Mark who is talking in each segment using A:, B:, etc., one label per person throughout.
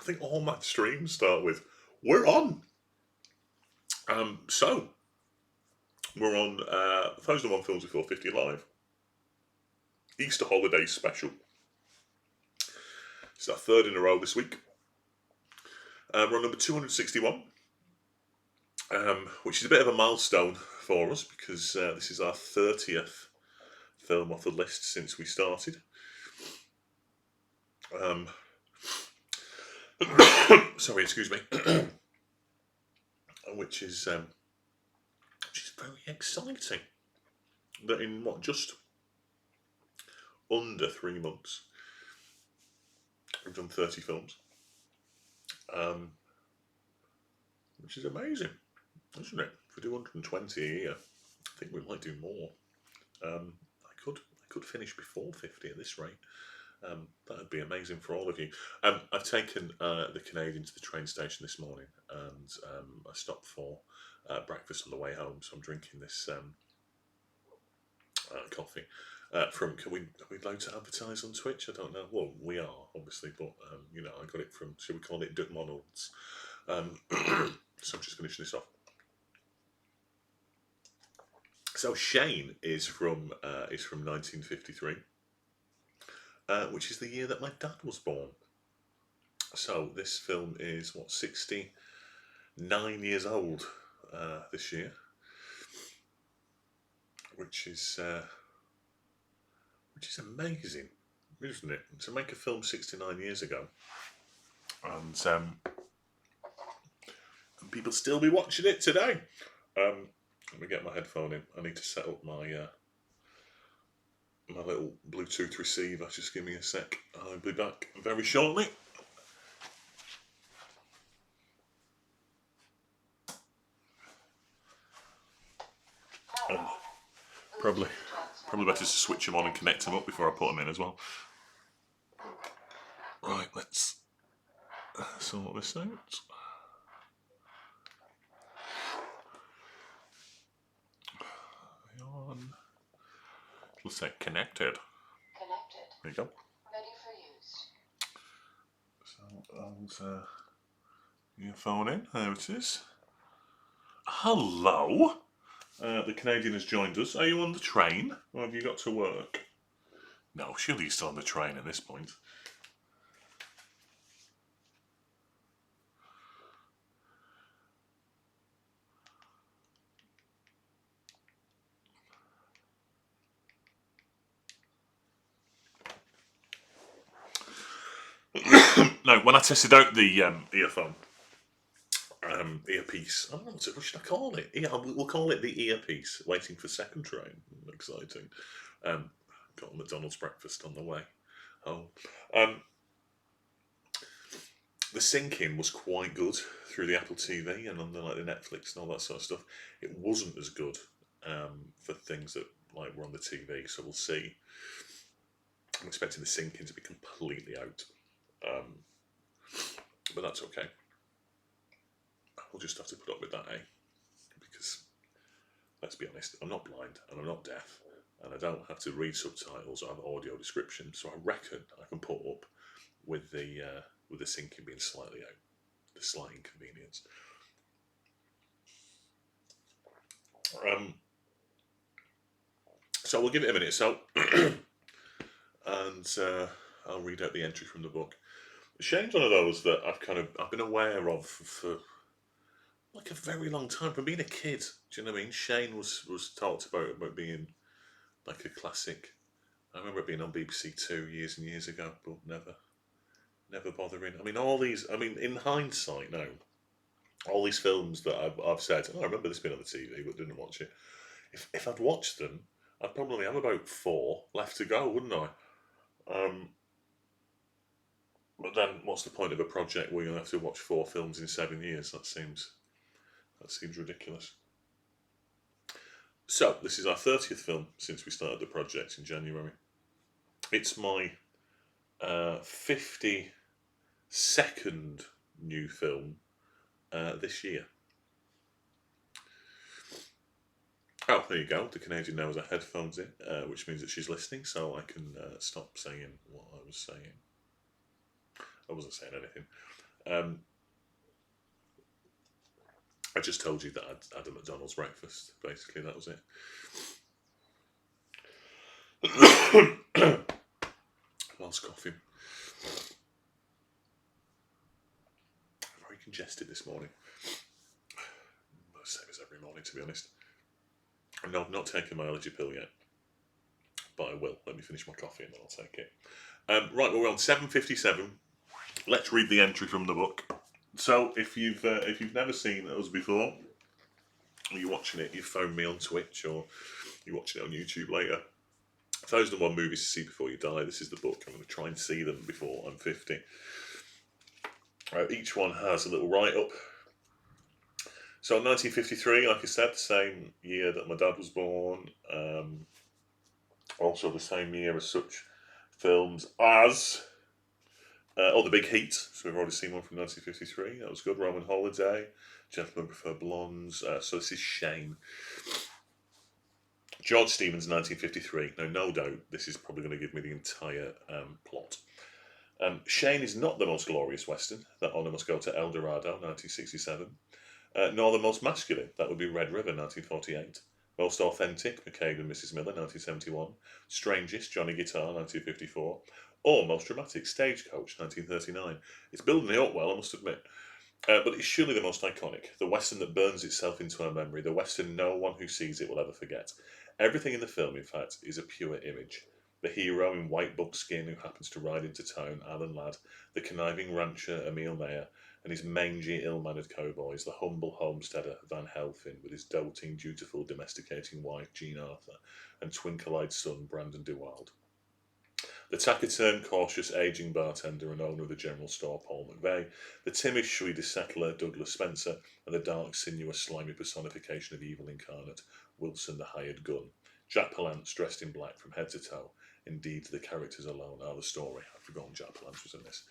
A: think all my streams start with "We're on." So we're on Thousand and One Films Before 50 Live Easter Holiday Special. It's our third in a row this week. We're on number 261, which is a bit of a milestone for us because this is our 30th film off the list since we started. Sorry, excuse me. Which is very exciting. That in just under 3 months, we've done 30 films, which is amazing, isn't it? If we do 120 a year, I think we might do more. I could finish before 50 at this rate. That would be amazing for all of you. I've taken the Canadian to the train station this morning, and I stopped for breakfast on the way home. So I'm drinking this coffee from. Are we allowed to advertise on Twitch? I don't know. Well, we are obviously, but I got it from. Should we call it McDonald's? So I'm just finishing this off. So Shane is from 1953. Which is the year that my dad was born. So this film is 69 years old this year, which is amazing, isn't it? To make a film 69 years ago, and people still be watching it today. Let me get my headphone in. I need to set up my my little Bluetooth receiver. Just give me a sec. I'll be back very shortly. Probably better to switch them on and connect them up before I put them in as well. Right, let's sort this out. On. Let's say connected. There you go.
B: Ready for use.
A: So I'll your phone in. There it is. Hello. The Canadian has joined us. Are you on the train, or have you got to work? No, surely you're still on the train at this point. No, when I tested out the earphone, earpiece, I don't know what should I call it? Yeah, we'll call it the earpiece. Waiting for second train. Exciting. Got a McDonald's breakfast on the way home. The syncing was quite good through the Apple TV and on the Netflix and all that sort of stuff. It wasn't as good for things that were on the TV. So we'll see. I'm expecting the syncing to be completely out. But that's okay. We'll just have to put up with that, because, let's be honest, I'm not blind and I'm not deaf, and I don't have to read subtitles or have audio description, so I reckon I can put up with the syncing being slightly out, the slight inconvenience. So we'll give it a minute. So, and I'll read out the entry from the book. Shane's one of those that I've been aware of for a very long time, from being a kid. Do you know what I mean? Shane was talked about being like a classic. I remember it being on BBC Two years and years ago, but never bothering. I mean, all these. I mean, in hindsight now, all these films that I've said, I remember this being on the TV, but didn't watch it. If I'd watched them, I'd probably have about 4 left to go, wouldn't I? But then, what's the point of a project where you'll have to watch 4 films in 7 years? That seems ridiculous. So, this is our 30th film since we started the project in January. It's my 52nd new film this year. Oh, there you go. The Canadian now has her headphones in, which means that she's listening, so I can stop saying what I was saying. I wasn't saying anything. Um, I just told you that I'd had a McDonald's breakfast. Basically, that was it. Lost coffee. Very congested this morning. Same as every morning, to be honest. No, I've not taken my allergy pill yet, but I will. Let me finish my coffee and then I'll take it. Right, well, we're on 7:57. Let's read the entry from the book. So, if you've never seen us before, or you're watching it, you phone me on Twitch, or you're watching it on YouTube later. 1001 Movies to See Before You Die. This is the book. I'm going to try and see them before I'm 50. Each one has a little write-up. So, 1953, like I said, the same year that my dad was born. Also the same year as such films as The Big Heat. So we've already seen one from 1953. That was good. Roman Holiday. Gentlemen Prefer Blondes. So this is Shane. George Stevens, 1953. Now, no doubt, this is probably going to give me the entire plot. Shane is not the most glorious Western. That honour must go to El Dorado, 1967. Nor the most masculine. That would be Red River, 1948. Most authentic, McCabe and Mrs. Miller, 1971. Strangest, Johnny Guitar, 1954. Or most dramatic, Stagecoach, 1939. It's building it up well, I must admit. But it's surely the most iconic. The Western that burns itself into our memory. The Western no one who sees it will ever forget. Everything in the film, in fact, is a pure image. The hero in white buckskin who happens to ride into town, Alan Ladd. The conniving rancher, Emil Mayer. And his mangy, ill-mannered cowboys, the humble homesteader, Van Helfin, with his doting, dutiful, domesticating wife, Jean Arthur, and twinkle-eyed son, Brandon DeWild. The taciturn, cautious, ageing bartender and owner of the general store, Paul McVeigh, the timid, Swedish settler, Douglas Spencer, and the dark, sinuous, slimy personification of evil incarnate, Wilson the hired gun. Jack Palance, dressed in black from head to toe. Indeed, the characters alone are the story. I've forgotten Jack Palance was in this.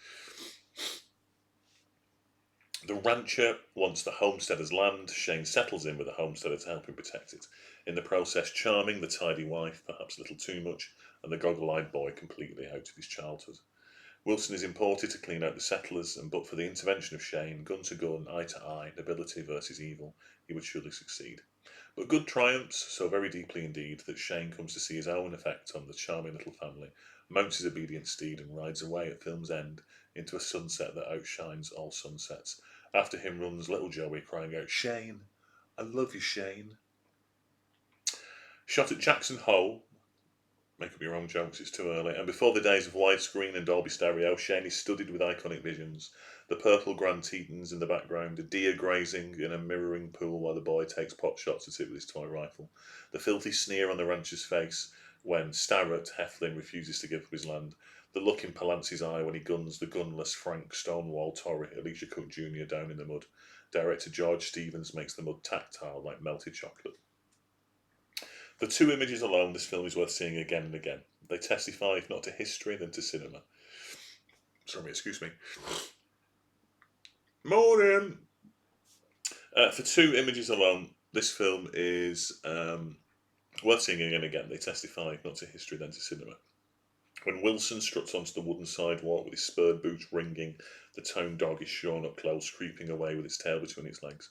A: The rancher wants the homesteader's land. Shane settles in with the homesteader to help him protect it. In the process, charming the tidy wife, perhaps a little too much, and the goggle-eyed boy completely out of his childhood. Wilson is imported to clean out the settlers, and but for the intervention of Shane, gun to gun, eye to eye, nobility versus evil, he would surely succeed. But good triumphs so very deeply indeed that Shane comes to see his own effect on the charming little family, mounts his obedient steed, and rides away at film's end into a sunset that outshines all sunsets. After him runs little Joey, crying out, "Shane, I love you, Shane." Shot at Jackson Hole. Make up your own jokes, it's too early. And before the days of widescreen and Dolby Stereo, Shane is studded with iconic visions. The purple Grand Tetons in the background, a deer grazing in a mirroring pool while the boy takes pot shots at it with his toy rifle. The filthy sneer on the rancher's face when Starrett, Heflin, refuses to give up his land. The look in Palance's eye when he guns the gunless Frank Stonewall Torrey, Alicia Cook Jr. down in the mud. Director George Stevens makes the mud tactile like melted chocolate. For two images alone, this film is worth seeing again and again. They testify, if not to history, then to cinema. Sorry, excuse me. Morning! For two images alone, this film is worth seeing again and again. They testify, if not to history, then to cinema. When Wilson struts onto the wooden sidewalk with his spurred boots ringing, the town dog is shorn up close, creeping away with its tail between its legs.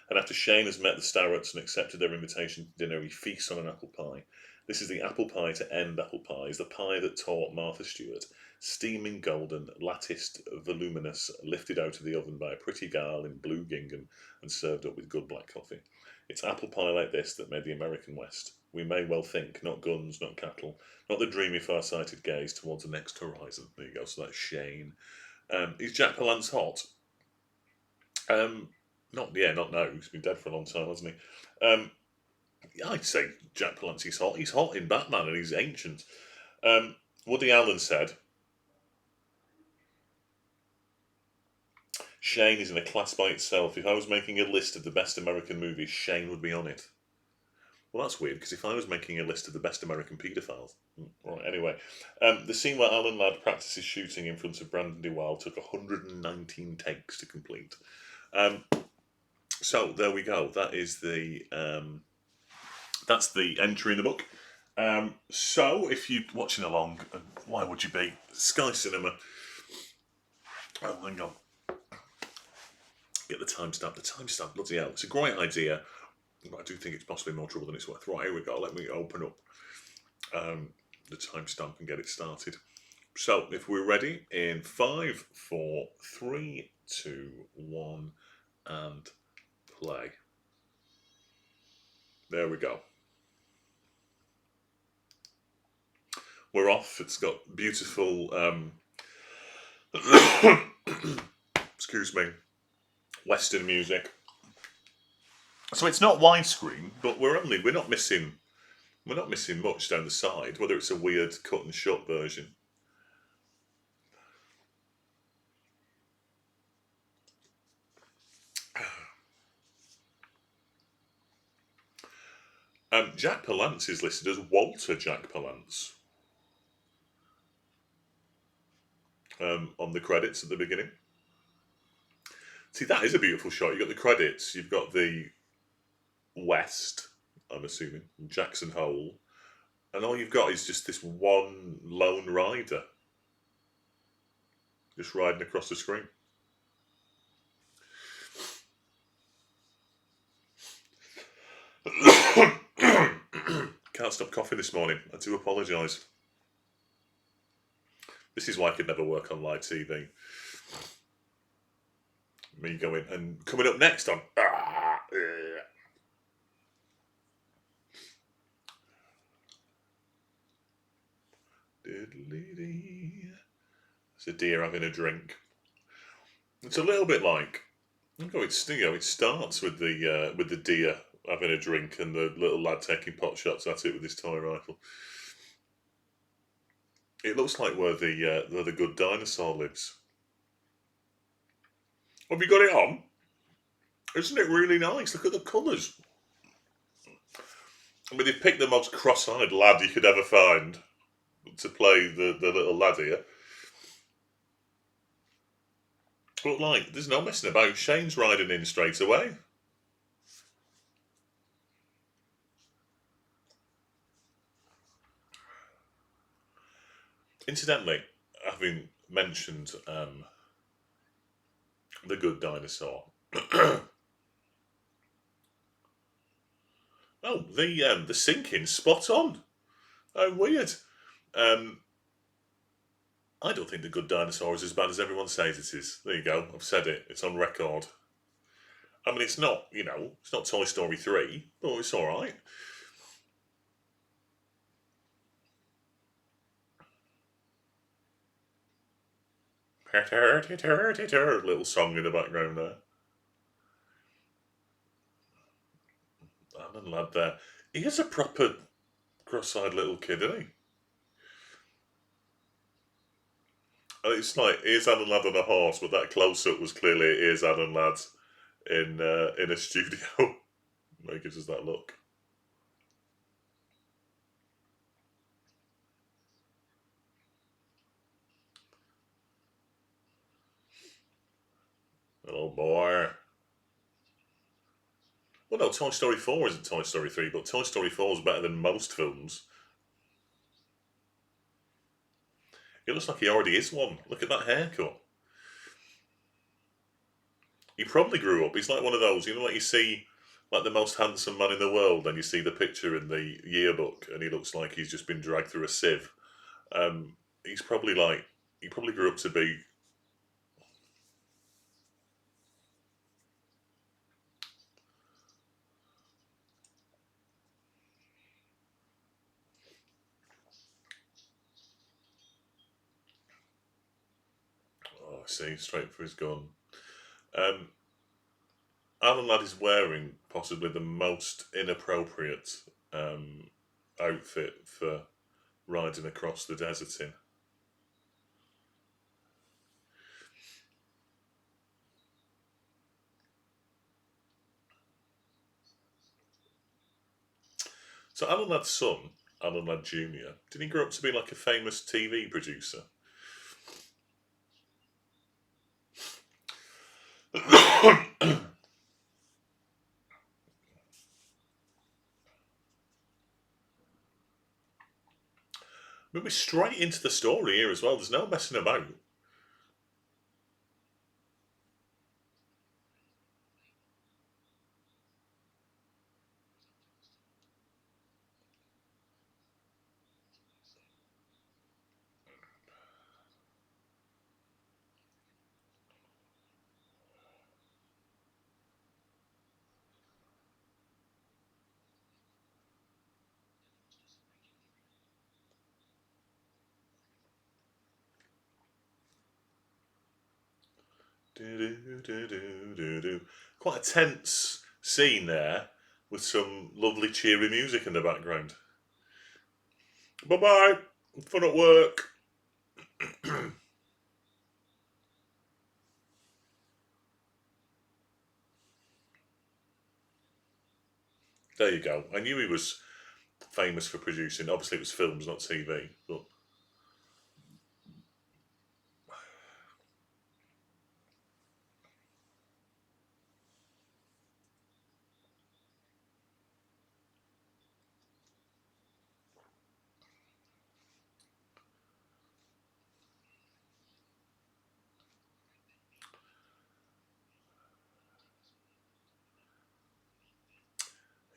A: And after Shane has met the Starretts and accepted their invitation to dinner, he feasts on an apple pie. This is the apple pie to end apple pies, the pie that taught Martha Stewart, steaming golden, latticed, voluminous, lifted out of the oven by a pretty gal in blue gingham and served up with good black coffee. It's apple pie like this that made the American West. We may well think, not guns, not cattle, not the dreamy, far-sighted gaze towards the next horizon. There you go, so that's Shane. Is Jack Palance hot? Not now. He's been dead for a long time, hasn't he? I'd say Jack Palance is hot. He's hot in Batman and he's ancient. Woody Allen said, Shane is in a class by itself. If I was making a list of the best American movies, Shane would be on it. Well, that's weird, because if I was making a list of the best American paedophiles... Right, anyway. The scene where Alan Ladd practices shooting in front of Brandon DeWild took 119 takes to complete. So, there we go. That is that's the entry in the book. So, if you're watching along, why would you be? Sky Cinema. Oh, hang on. Get the timestamp. The timestamp, bloody hell. It's a great idea, but I do think it's possibly more trouble than it's worth. Right, here we go. Let me open up the timestamp and get it started. So, if we're ready, in 5, 4, 3, 2, 1, and play. There we go. We're off. It's got beautiful, excuse me, Western music. So it's not widescreen, but we're not missing much down the side. Whether it's a weird cut and shut version. Jack Palance is listed as Walter Jack Palance on the credits at the beginning. See, that is a beautiful shot. You've got the credits, you've got the West, I'm assuming, Jackson Hole, and all you've got is just this one lone rider just riding across the screen. Can't stop coughing this morning. I do apologise. This is why I could never work on live TV. Me going, and coming up next on... It's a deer having a drink. It's a little bit like... it starts with the deer having a drink and the little lad taking pot shots at it with his toy rifle. It looks like where the good dinosaur lives. Have you got it on? Isn't it really nice? Look at the colours. I mean, they've picked the most cross-eyed lad you could ever find to play the little lad here. But, like, there's no messing about. Shane's riding in straight away. Incidentally, having mentioned the good dinosaur. Oh, the syncing's spot on. Oh, weird. I don't think the good dinosaur is as bad as everyone says it is. There you go. I've said it. It's on record. I mean, it's not, it's not Toy Story 3, but it's all right. Little song in the background there. Alan Ladd there. He is a proper cross-eyed little kid, isn't he? It's like, here's Alan Ladd on a horse, but that close-up was clearly, here's Alan Ladd in a studio. It gives us that look. Oh boy. Well, no, Toy Story 4 isn't Toy Story 3, but Toy Story 4 is better than most films. It looks like he already is one. Look at that haircut. He probably grew up. He's like one of those, like you see, like the most handsome man in the world, and you see the picture in the yearbook, and he looks like he's just been dragged through a sieve. He's probably he probably grew up to be... Oh, I see, straight for his gun. Alan Ladd is wearing possibly the most inappropriate outfit for riding across the desert in. So Alan Ladd's son, Alan Ladd Jr., did he grow up to be like a famous TV producer? We're straight into the story here as well. There's no messing about. Do-do-do-do-do-do. Quite a tense scene there with some lovely cheery music in the background. Bye bye. Fun at work. There you go. I knew he was famous for producing. Obviously, it was films, not TV. But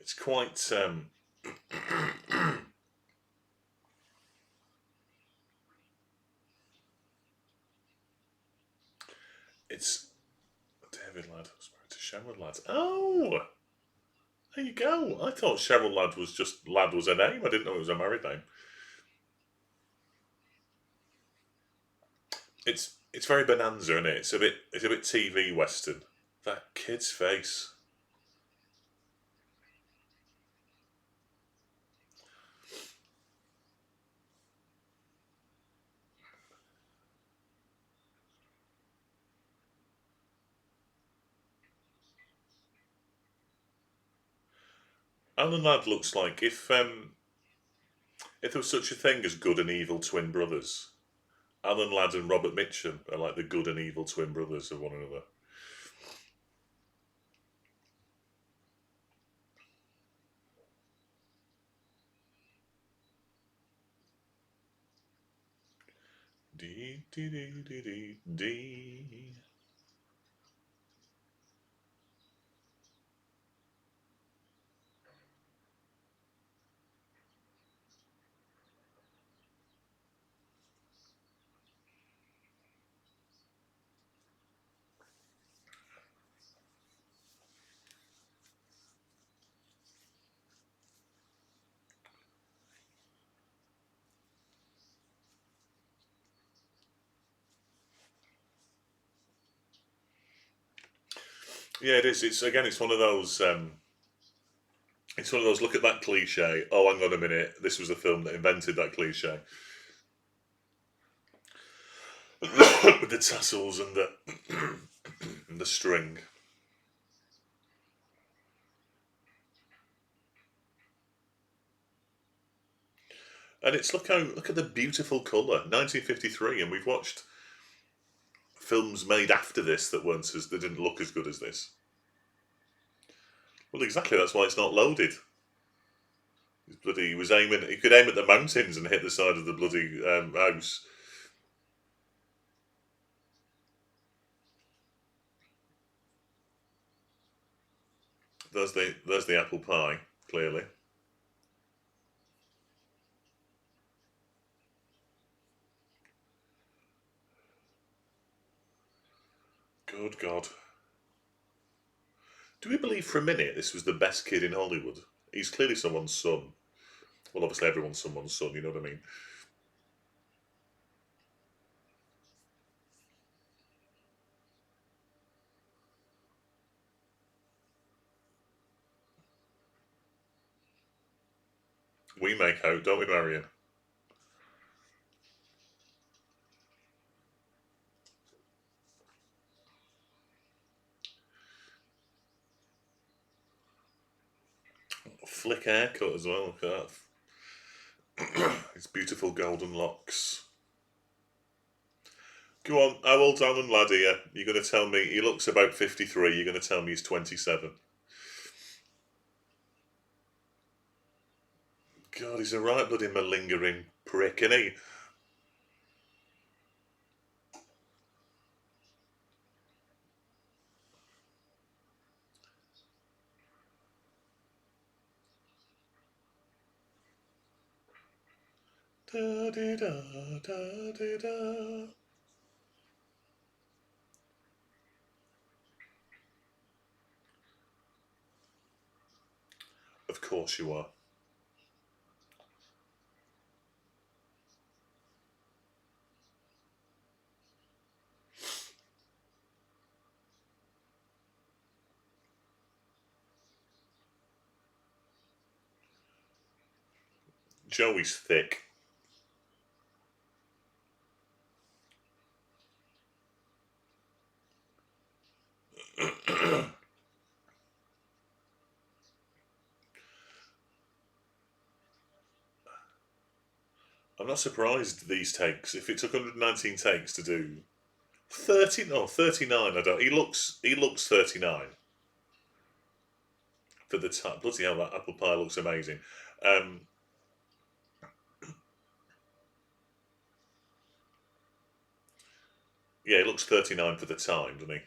A: it's quite. It's David Ladd was married to Cheryl Ladd. Oh, there you go. I thought Cheryl Ladd was just Ladd was a name. I didn't know it was a married name. It's very Bonanza, isn't it? It's a bit TV Western. That kid's face. Alan Ladd looks like if there was such a thing as good and evil twin brothers, Alan Ladd and Robert Mitchum are like the good and evil twin brothers of one another. Dee dee dee dee dee dee. Yeah, it is. It's again. It's one of those. It's one of those. Look at that cliche. Oh, hang on a minute. This was the film that invented that cliche with the tassels and the and the string. And it's look at the beautiful colour. 1953, and we've watched films made after this that weren't as they didn't look as good as this. Well, exactly. That's why it's not loaded. He was aiming. He could aim at the mountains and hit the side of the bloody house. There's the apple pie. Clearly, good God. Do we believe for a minute this was the best kid in Hollywood? He's clearly someone's son. Well, obviously everyone's someone's son. You know what I mean? We make out, don't we, Marion? Flick haircut as well. Look at that. His beautiful golden locks. Go on, how old's Alan Ladd here? You're going to tell me he looks about 53. You're going to tell me he's 27. God, he's a right bloody malingering prick, isn't he? Da da da da da da. Of course you are. Joey's thick. I'm not surprised these takes. If it took 119 takes to do 30, no, 39, I don't. He looks 39 for the time. Bloody hell, that apple pie looks amazing. Um, yeah, he looks 39 for the time, doesn't he?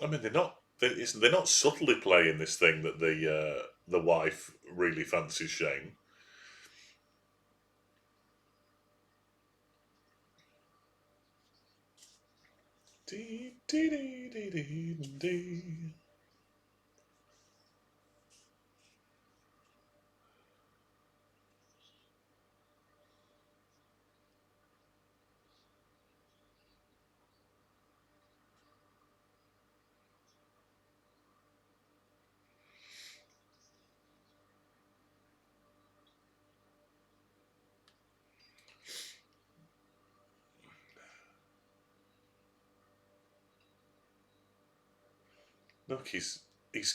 A: I mean, they're not subtly playing this thing that the wife really fancies Shane. Dee, dee, dee, dee, dee, dee. Look, he's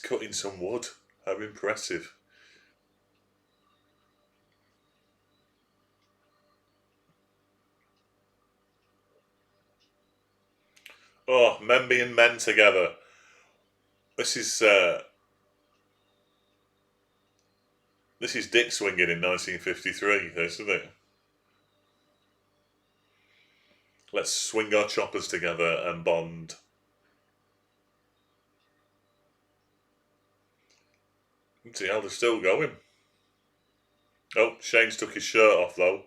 A: cutting some wood. How impressive! Oh, men being men together. This is this is Dick swinging in 1953, isn't it? Let's swing our choppers together and bond. See how they're still going. Oh, Shane's took his shirt off though.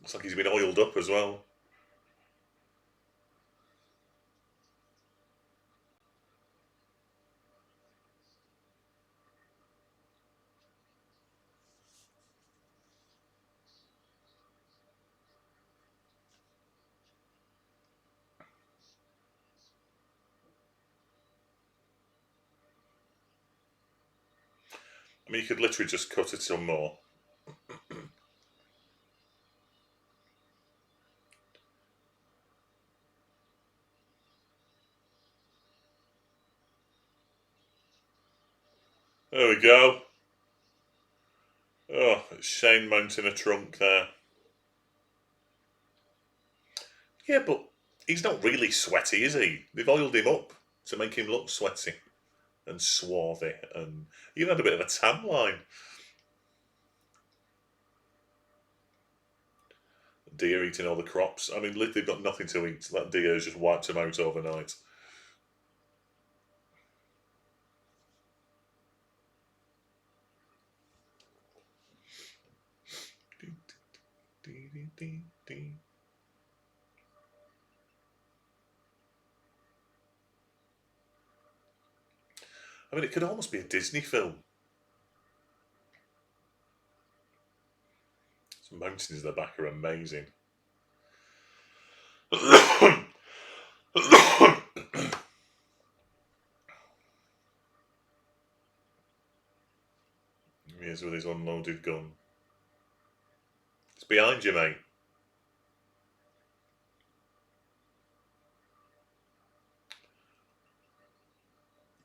A: Looks like he's been oiled up as well. I mean, you could literally just cut it some more. There we go. Oh, it's Shane mounting a trunk there. Yeah, but he's not really sweaty, is he? They've oiled him up to make him look sweaty and swarthy, and even had a bit of a tan line. Deer eating all the crops. I mean, they've got nothing to eat. That deer's just wiped them out overnight. I mean, it could almost be a Disney film. Some mountains in the back are amazing. He is with his unloaded gun. It's behind you, mate.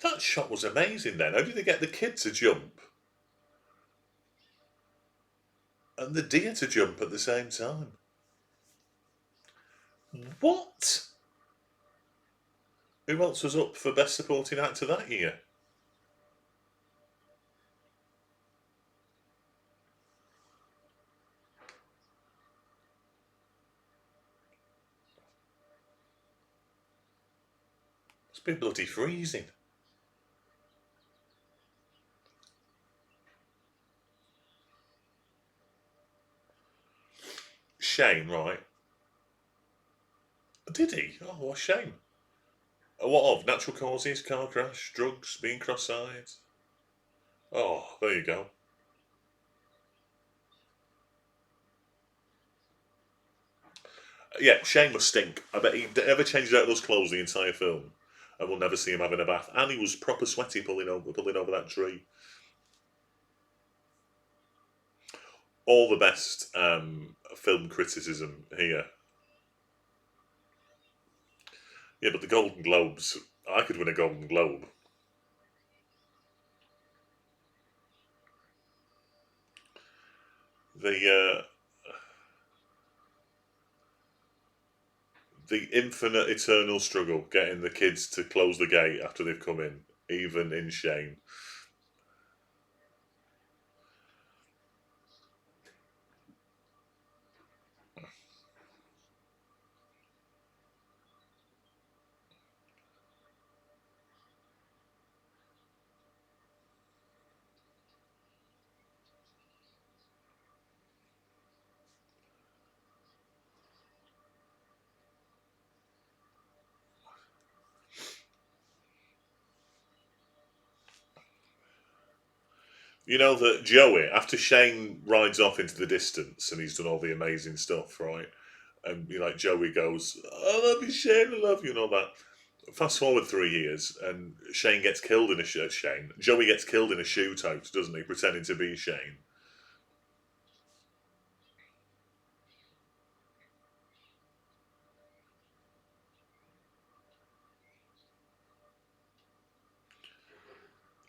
A: That shot was amazing then. How did they get the kid to jump and the deer to jump at the same time? What? Who else was up for Best Supporting Actor that year? It's been bloody freezing. Shane, right? Did he? Oh, what a shame. What of? Natural causes, car crash, drugs, being cross-eyed. Oh, there you go. Yeah, Shane must stink. I bet he never changes out those clothes the entire film, and we'll never see him having a bath. And he was proper sweaty pulling over that tree. All the best film criticism here. Yeah, but the Golden Globes, I could win a Golden Globe. The the infinite eternal struggle getting the kids to close the gate after they've come in, even in Shane. You know that Joey, after Shane rides off into the distance and he's done all the amazing stuff, right? And Joey goes, "I love you, Shane. I love you," and all that. Fast forward 3 years, and Shane gets killed in a Shane. Joey gets killed in a shootout, doesn't he? Pretending to be Shane.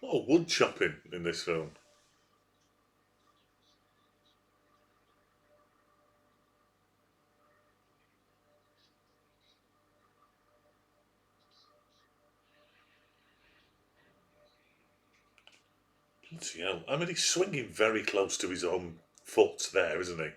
A: A lot of wood chopping in this film. Bloody hell! I mean, he's swinging very close to his own foot there, isn't he?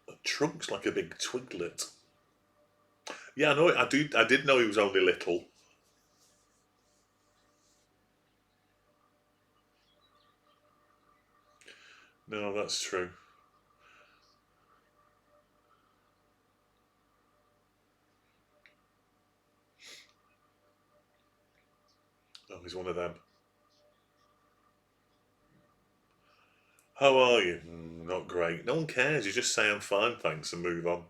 A: That trunk's like a big twiglet. Yeah, I know. I do. I did know he was only little. No, that's true. Oh, he's one of them. How are you? Not great. No one cares. You just say I'm fine, thanks, and move on.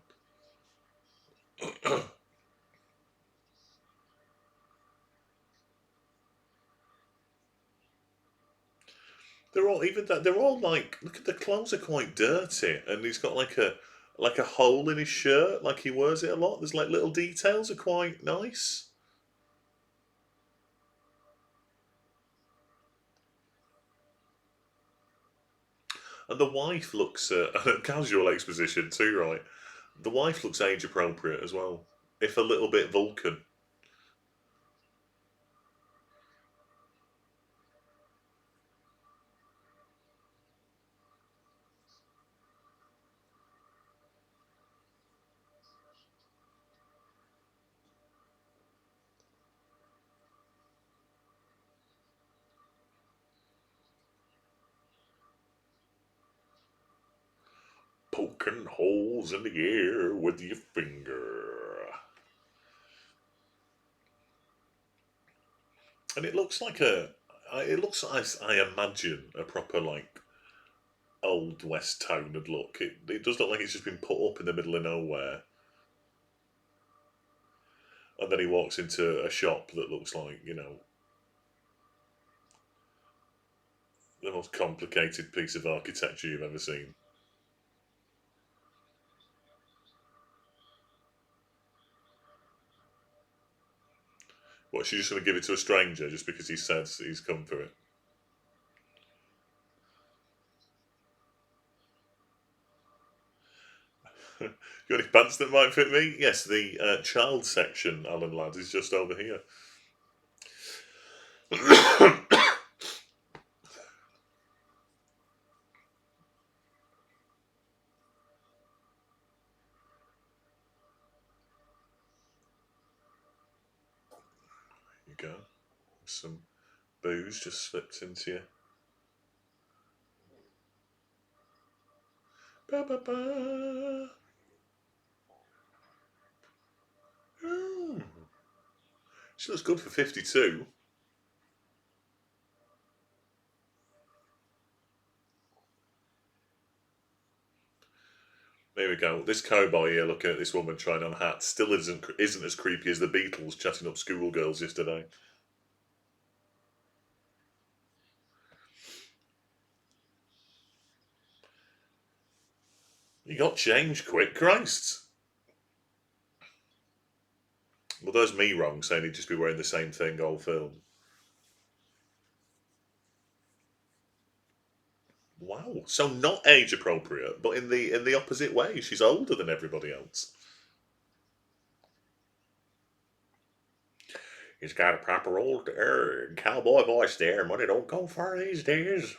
A: They're all even that. They're all like, look at the clothes are quite dirty, and he's got like a hole in his shirt, like he wears it a lot. There's like little details are quite nice. And the wife looks casual exposition too, right? The wife looks age appropriate as well, if a little bit Vulcan. Poking holes in the air with your finger. And it looks like it looks, I imagine, a proper like old west town would look. It does look like it's just been put up in the middle of nowhere. And then he walks into a shop that looks like, the most complicated piece of architecture you've ever seen. What, she's just going to give it to a stranger just because he says he's come for it? You got any pants that might fit me? Yes, the child section, Alan Ladd, is just over here. we go. Some booze just slipped into you. Ba, ba, ba. Oh. She looks good for 52. There we go. This cowboy here looking at this woman trying on hats still isn't as creepy as the Beatles chatting up schoolgirls yesterday. You got changed quick, Christ. Well, there's me wrong saying he'd just be wearing the same thing all film. Wow. So not age appropriate, but in the opposite way. She's older than everybody else. He's got a proper old cowboy voice there. Money don't go far these days.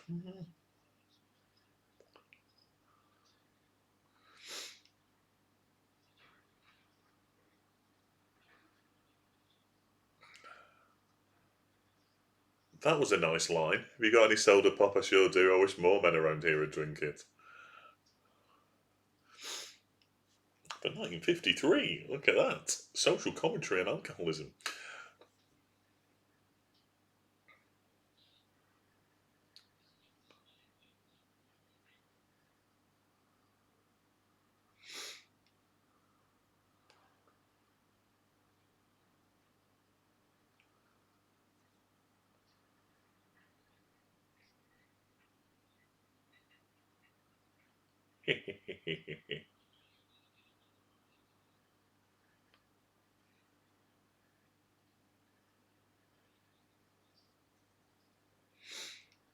A: That was a nice line. Have you got any soda pop? I sure do. I wish more men around here would drink it. But 1953, look at that. Social commentary on alcoholism.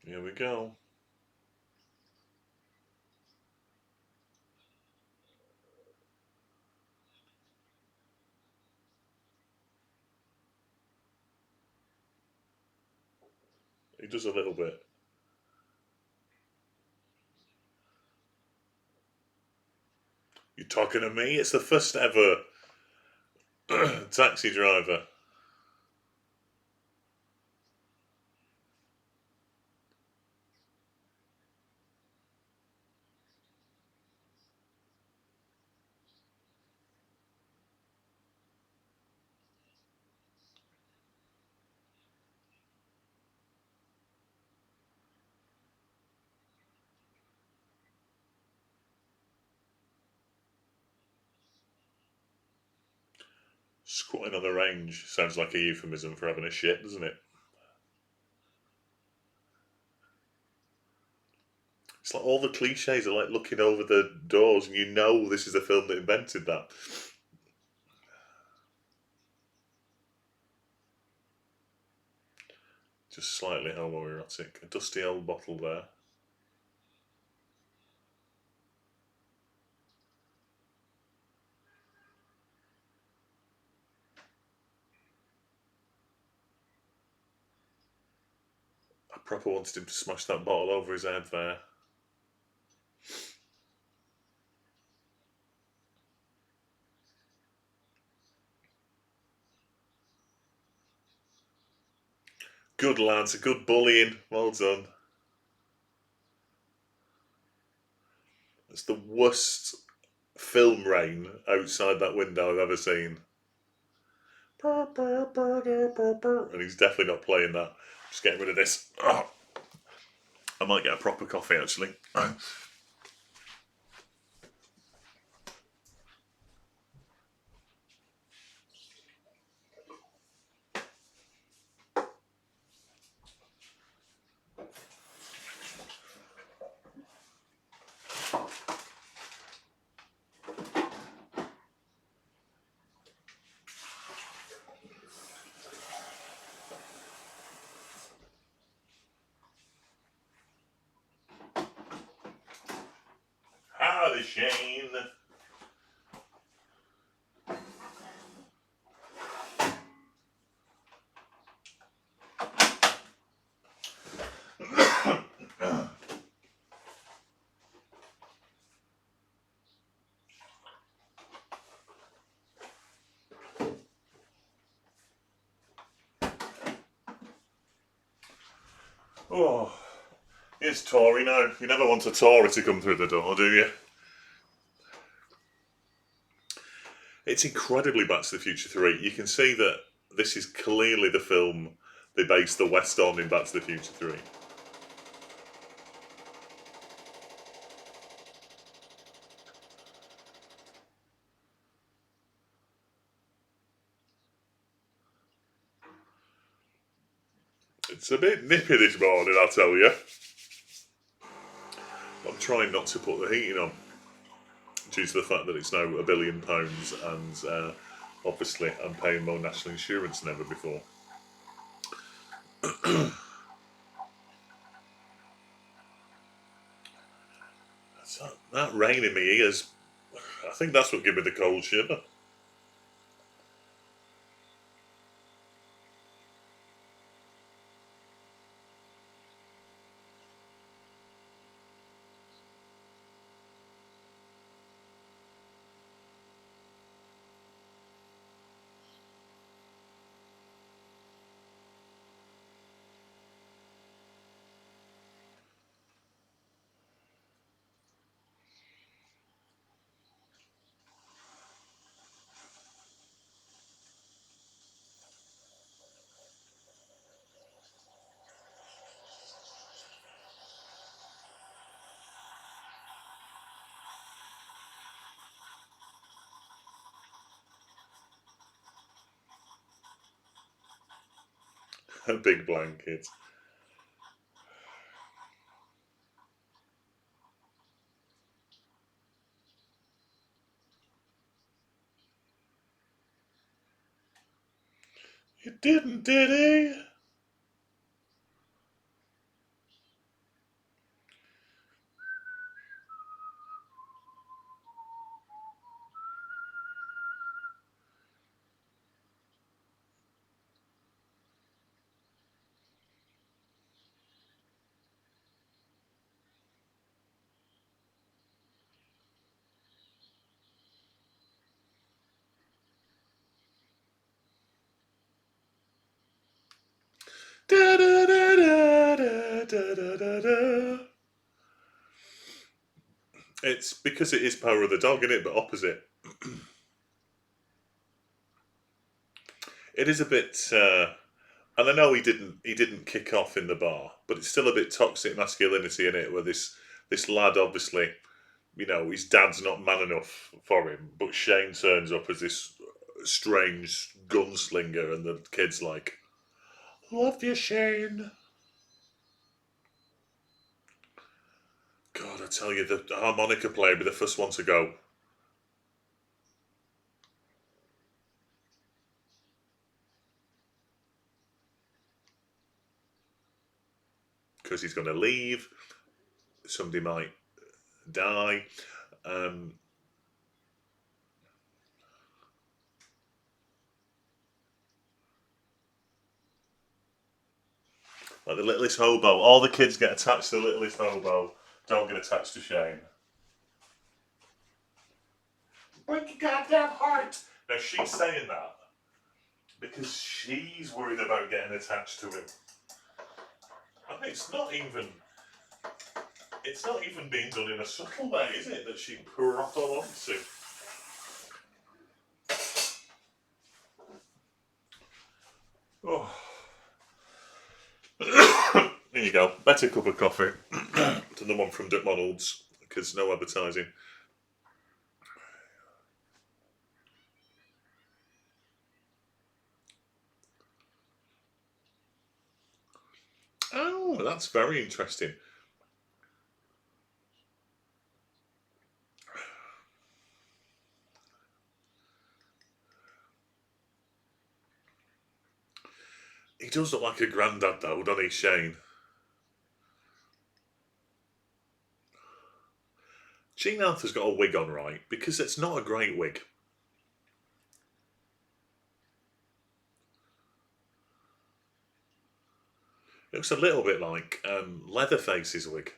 A: Here we go. He does a little bit. You talking to me? It's the first ever taxi driver. Squatting on the range sounds like a euphemism for having a shit, doesn't it? It's like all the cliches are like looking over the doors, and you know this is the film that invented that. Just slightly homoerotic. A dusty old bottle there. I proper wanted him to smash that bottle over his head there. Good lads, a good bullying. Well done. It's the worst film rain outside that window I've ever seen. And he's definitely not playing that. Just getting rid of this. Oh, I might get a proper coffee actually. Howdy, Shane. Oh, it's Tory now. You never want a Tory to come through the door, do you? It's incredibly Back to the Future 3. You can see that this is clearly the film they based the West on in Back to the Future 3. It's a bit nippy this morning, I'll tell you. I'm trying not to put the heating on due to the fact that it's now £1 billion and obviously I'm paying more national insurance than ever before. That rain in my ears, I think that's what gave me the cold shiver. A big blanket. You didn't, did he? Da, da, da, da, da, da, da, da. It's because it is Power of the Dog, isn't it? But opposite. It is a bit, and I know he didn't kick off in the bar, but it's still a bit toxic masculinity in it, where this lad obviously, his dad's not man enough for him, but Shane turns up as this strange gunslinger, and the kid's like, "Love you, Shane." God, I tell you, the harmonica player would be the first one to go. Because he's going to leave. Somebody might die. Like the littlest hobo. All the kids get attached to the littlest hobo. Don't get attached to Shane. Break your goddamn heart! Now she's saying that because she's worried about getting attached to him. And it's not even being done in a subtle way, is it? That she proper wants to. Oh. There you go. Better cup of coffee than the one from McDonald's because no advertising. Oh, that's very interesting. He does look like a granddad, though, doesn't he, Shane? Gene Arthur's got a wig on, right? Because it's not a great wig. It looks a little bit like Leatherface's wig.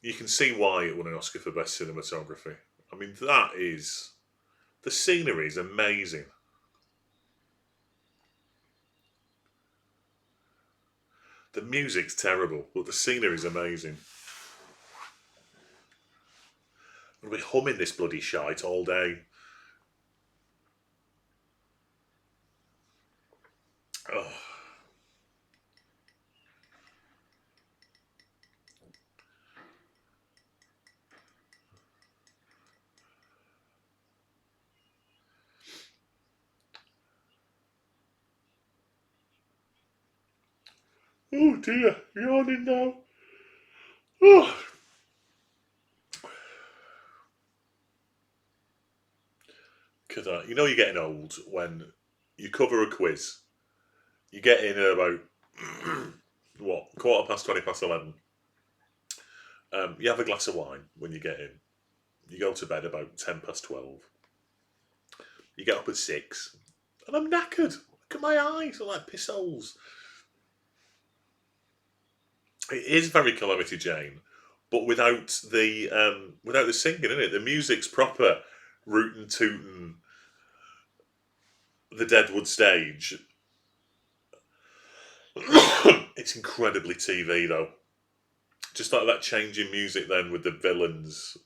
A: You can see why it won an Oscar for Best Cinematography. I mean, the scenery is amazing. The music's terrible, but the scenery's amazing. I'll be humming this bloody shite all day. Oh, oh dear, yawning now. Oh. You know you're getting old when you cover a quiz. You get in at about what, quarter past 20 past 11. You have a glass of wine when you get in. You go to bed about 10 past 12. You get up at 6. And I'm knackered. Look at my eyes, they're like piss holes. It is very Calamity Jane, but without the singing in it. The music's proper rootin' tootin' the Deadwood stage. It's incredibly TV though. Just like that change in music then with the villains.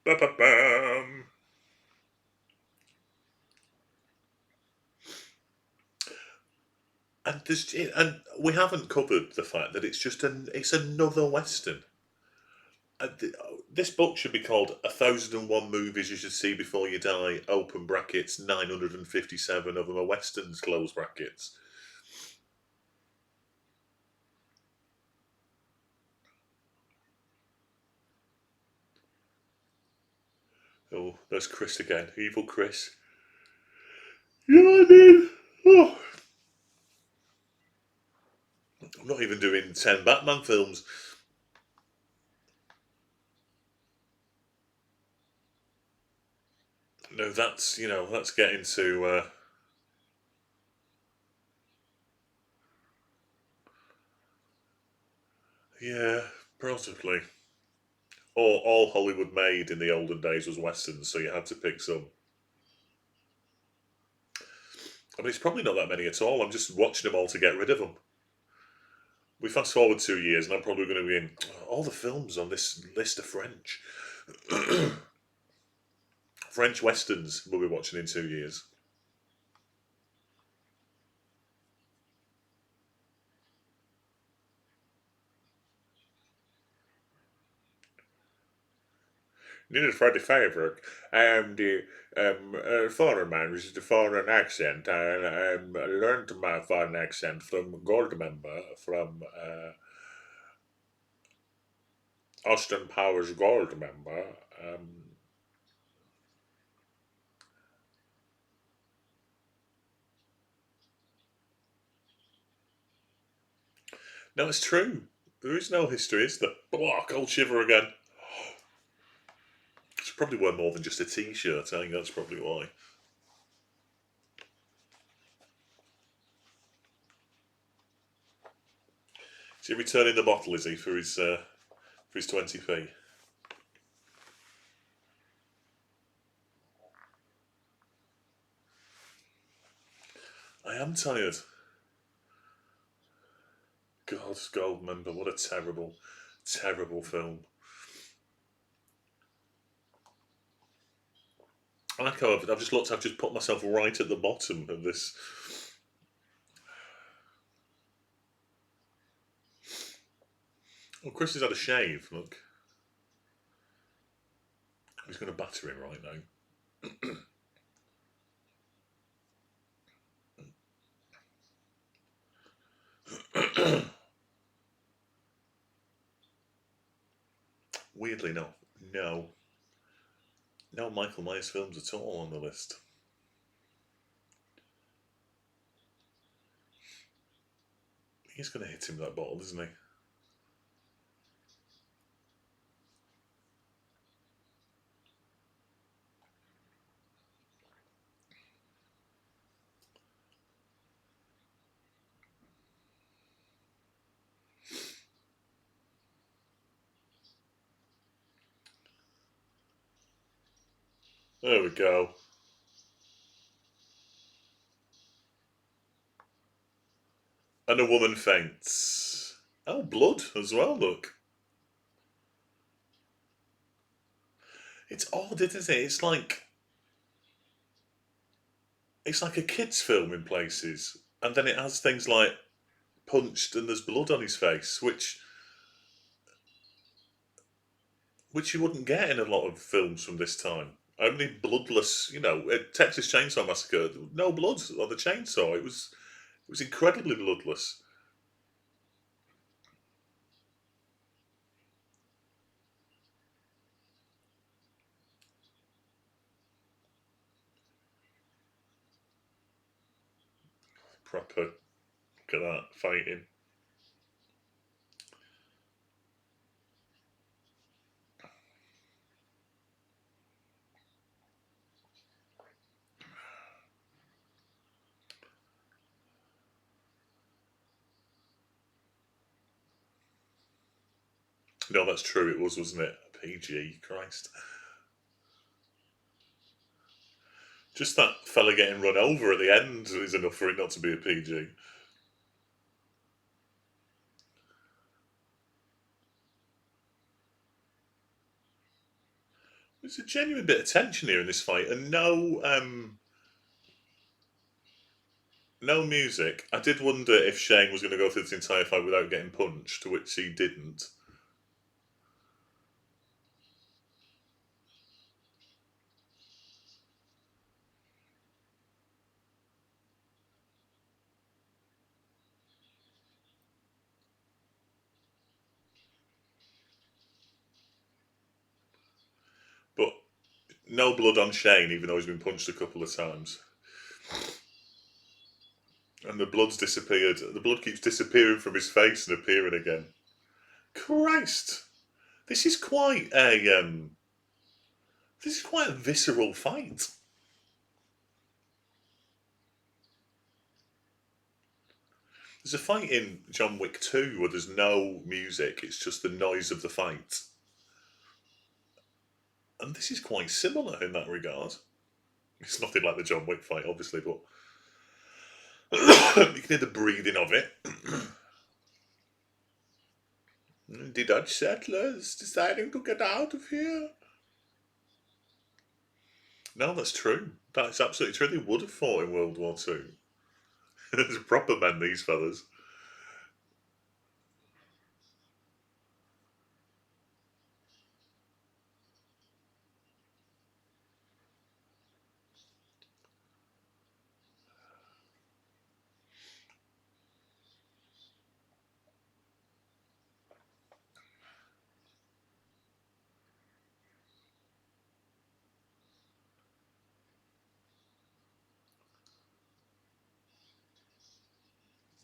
A: Ba-ba-bam. And we haven't covered the fact that it's another western. This book should be called 1001 Movies You Should See Before You Die, open brackets, 957 of them are westerns, close brackets. Oh, there's Chris again. Evil Chris. Yawning. Oh. I'm not even doing 10 Batman films. No, that's getting to. Yeah, possibly. Or all Hollywood made in the olden days was westerns, so you had to pick some. I mean, it's probably not that many at all. I'm just watching them all to get rid of them. We fast forward 2 years, and I'm probably going to be in all the films on this list of French. French westerns we'll be watching in 2 years. Needed Freddy Favorite. The foreign man with the foreign accent. I learned my foreign accent from Goldmember, from Austin Powers Goldmember. No, it's true. There is no history, is there? Oh, cold shiver again. It's probably wear more than just a t-shirt. I think that's probably why. Is he returning the bottle? Is he for his 20p? I am tired. God, Goldmember, what a terrible, terrible film. I like how I've just looked. I've just put myself right at the bottom of this. Oh, Chris has had a shave. Look, he's going to batter him right now. Weirdly, no Michael Myers films at all on the list. He's going to hit him with that bottle, isn't he? There we go. And a woman faints. Oh, blood as well, look. It's odd, isn't it? It's like a kids' film in places. And then it has things like punched and there's blood on his face, which you wouldn't get in a lot of films from this time. Only bloodless, Texas Chainsaw Massacre, no blood on the chainsaw. It was incredibly bloodless. Proper. Look at that fighting. No, that's true. It was, wasn't it? PG. Christ. Just that fella getting run over at the end is enough for it not to be a PG. There's a genuine bit of tension here in this fight, and no music. I did wonder if Shane was going to go through this entire fight without getting punched, to which he didn't. But no blood on Shane, even though he's been punched a couple of times. And the blood's disappeared. The blood keeps disappearing from his face and appearing again. Christ! This is quite a this is quite a visceral fight. There's a fight in John Wick 2 where there's no music, it's just the noise of the fight. And this is quite similar in that regard. It's nothing like the John Wick fight, obviously, but you can hear the breathing of it. The Dutch settlers deciding to get out of here. No, that's true. That's absolutely true. They would have fought in World War Two. There's proper men, these fellas.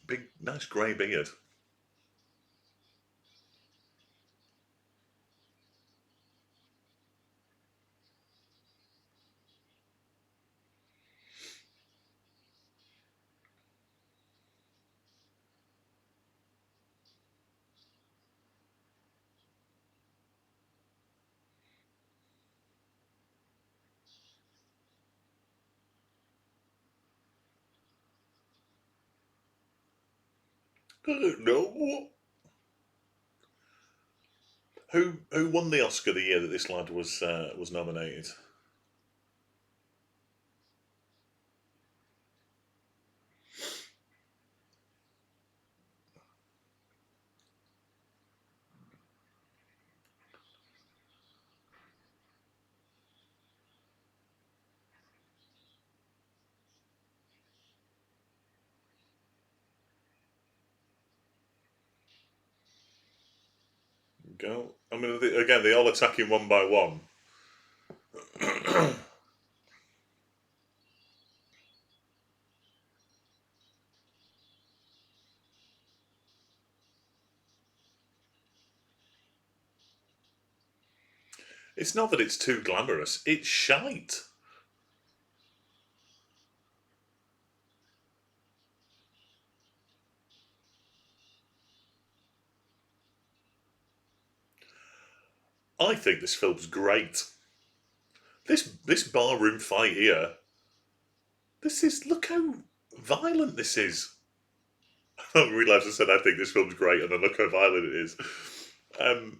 A: Big, nice grey beard. I don't know. Who won the Oscar the year that this lad was nominated? Go. I mean, again, they all attacking one by one. It's not that it's too glamorous. It's shite. I think this film's great. This barroom fight here. Look how violent this is. I realised I said I think this film's great, and then look how violent it is. Um,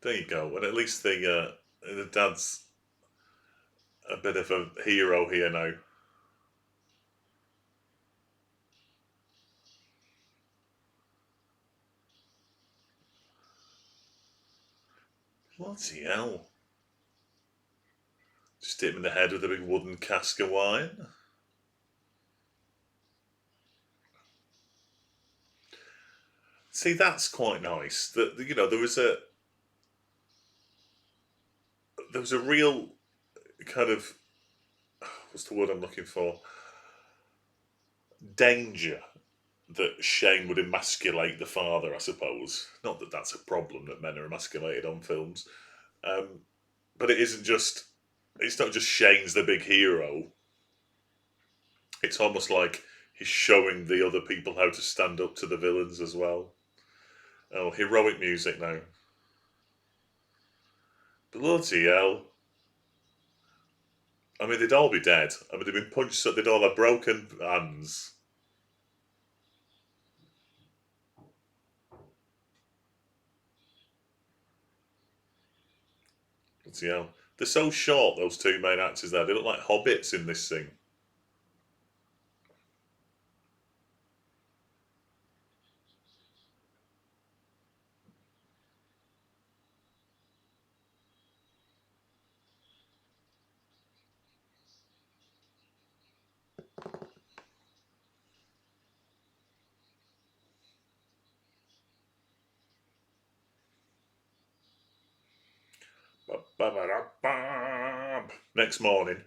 A: there you go. And at least the dad's a bit of a hero here now. Bloody hell. Just hit him in the head with a big wooden cask of wine. See, that's quite nice. That there was a real kind of, what's the word I'm looking for? Danger that Shane would emasculate the father, I suppose. Not that that's a problem that men are emasculated on films, but it isn't just. It's not just Shane's the big hero. It's almost like he's showing the other people how to stand up to the villains as well. Oh, heroic music now. Bloody hell. I mean, they'd all be dead. I mean, they'd been punched, so they'd all have broken hands. Bloody hell. They're so short, those two main actors there. They look like hobbits in this thing. Next morning.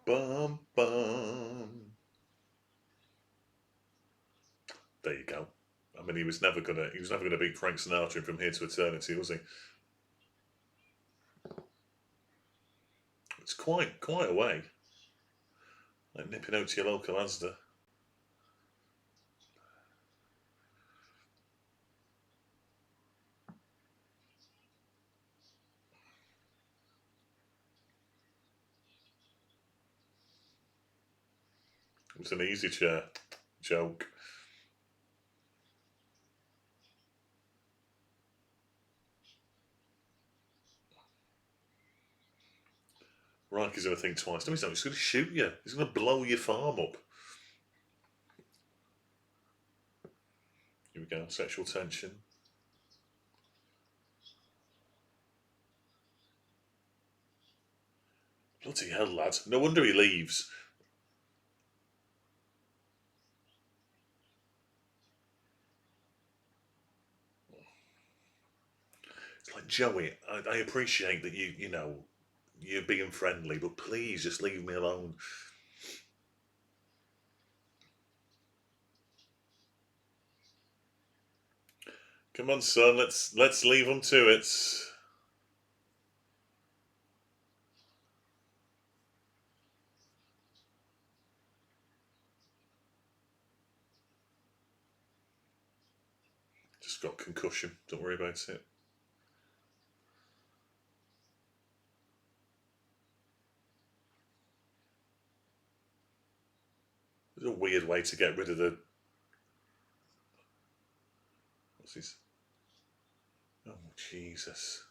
A: Bum bum. There you go. I mean, he was never gonna beat Frank Sinatra from Here to Eternity, was he? It's quite a way. Like nipping out to your local Asda. It was an easy chair joke. Rikers gonna think twice. No, he's not. He's gonna shoot you. He's gonna blow your farm up. Here we go. Sexual tension. Bloody hell, lad. No wonder he leaves. It's like, Joey, I appreciate that you're being friendly, but please just leave me alone. Come on, son, let's leave them to it. Just got concussion. Don't worry about it. There's a weird way to get rid of the. What's his? Oh Jesus!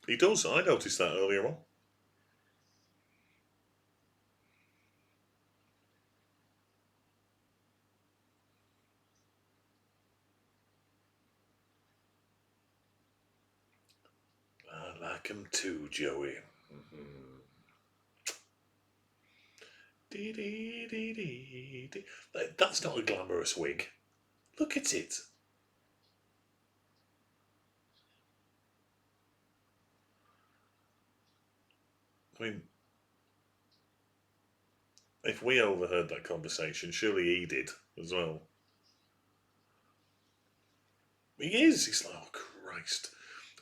A: He does. I noticed that earlier on. I like him too, Joey. Mm-hmm. Dee, dee, dee, dee, dee. That's not a glamorous wig. Look at it. I mean, if we overheard that conversation, surely he did as well. He is. He's like, oh Christ.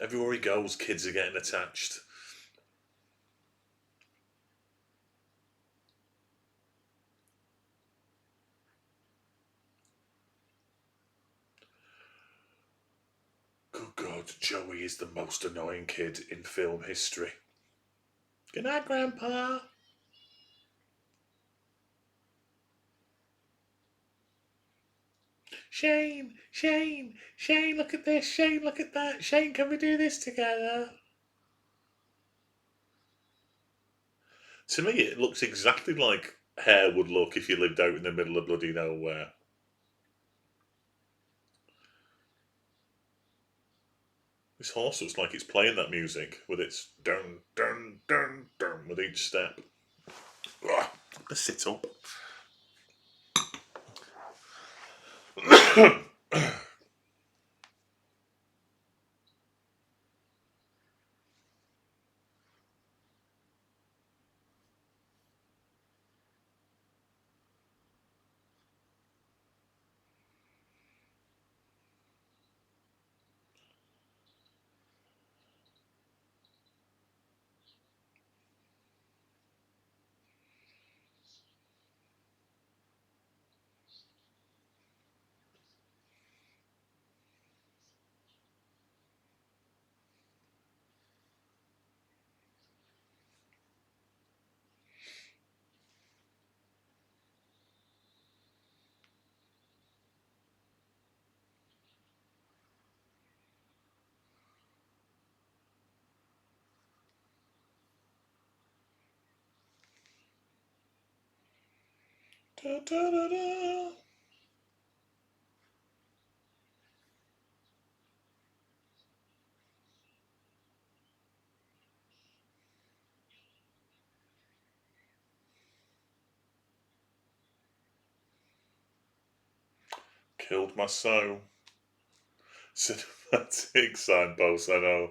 A: Everywhere he goes, kids are getting attached. Good God, Joey is the most annoying kid in film history. Good night, Grandpa. Shane, Shane, Shane, look at this. Shane, look at that. Shane, can we do this together? To me, it looks exactly like hair would look if you lived out in the middle of bloody nowhere. This horse looks like it's playing that music with its dun dun dun dun with each step. Ugh, let's sit up. Da, da, da, da. Killed my soul. Cinematic signpost, I know.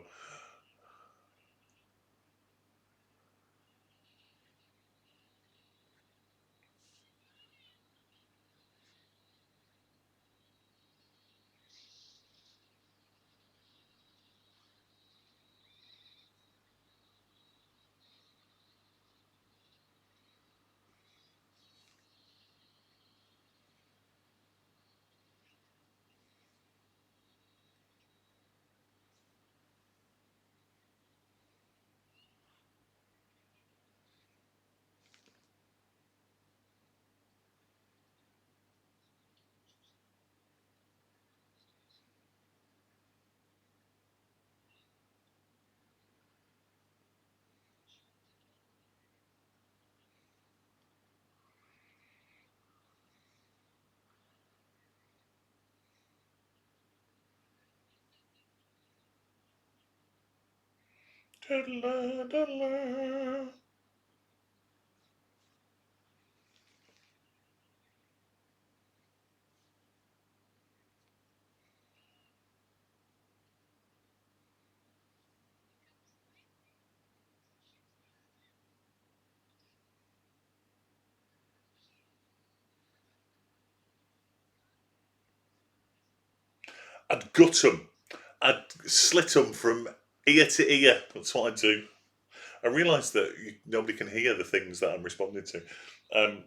A: Da-da-da, da-da-da. I'd gut them. I'd slit them from ear to ear. That's what I'd do. I realise that nobody can hear the things that I'm responding to. Um,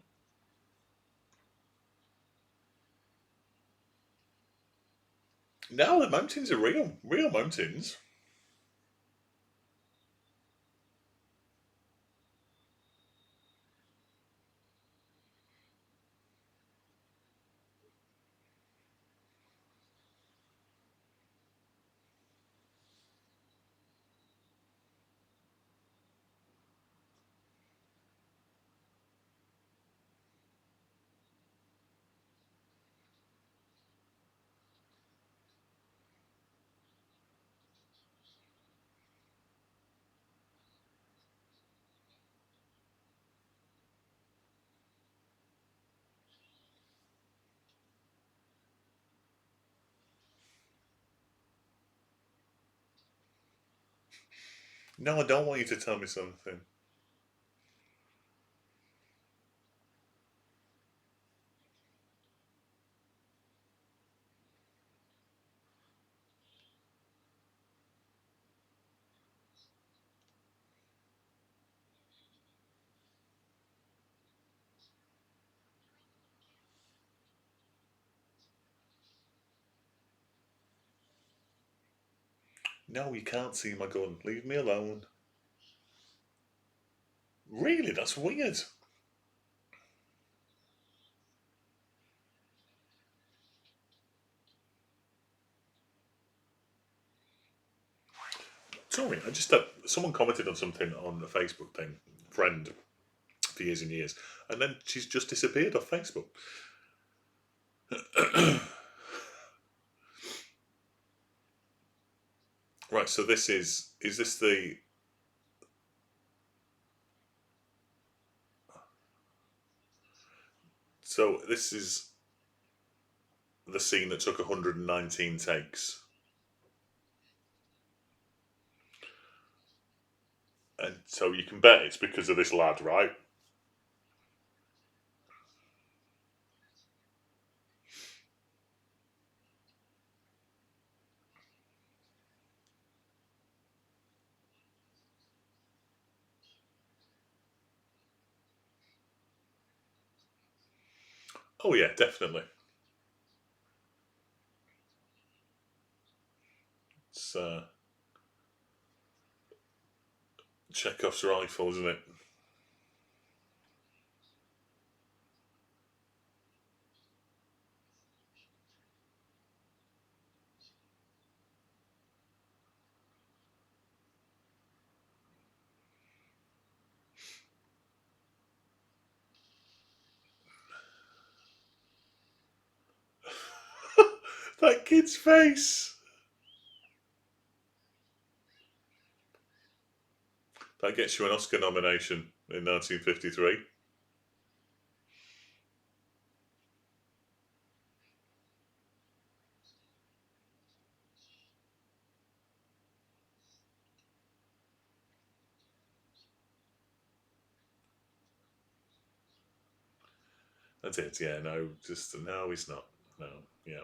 A: no, the mountains are real. Real mountains. No, I don't want you to tell me something. No, you can't see my gun. Leave me alone. Really? That's weird. Sorry, I just someone commented on something on the Facebook thing, friend for years and years, and then she's just disappeared off Facebook. Right, so this is this the so this is the scene that took 119 takes, and so you can bet it's because of this lad, right? Oh yeah, definitely. It's Chekhov's rifle, isn't it? That kid's face. That gets you an Oscar nomination in 1953. That's it. Yeah, no, just no, he's not. No, yeah.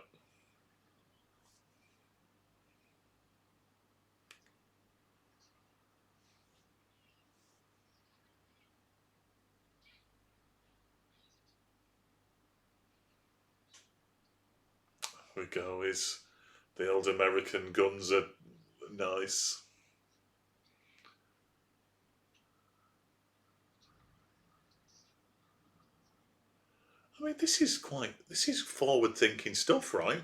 A: We go. Is the old American guns are nice. I mean, this is forward thinking stuff, right?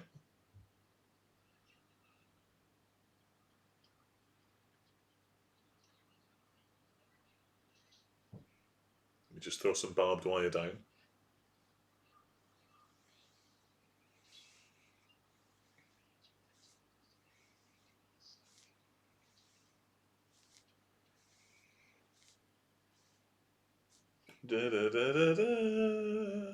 A: You just throw some barbed wire down. Da, da, da, da, da.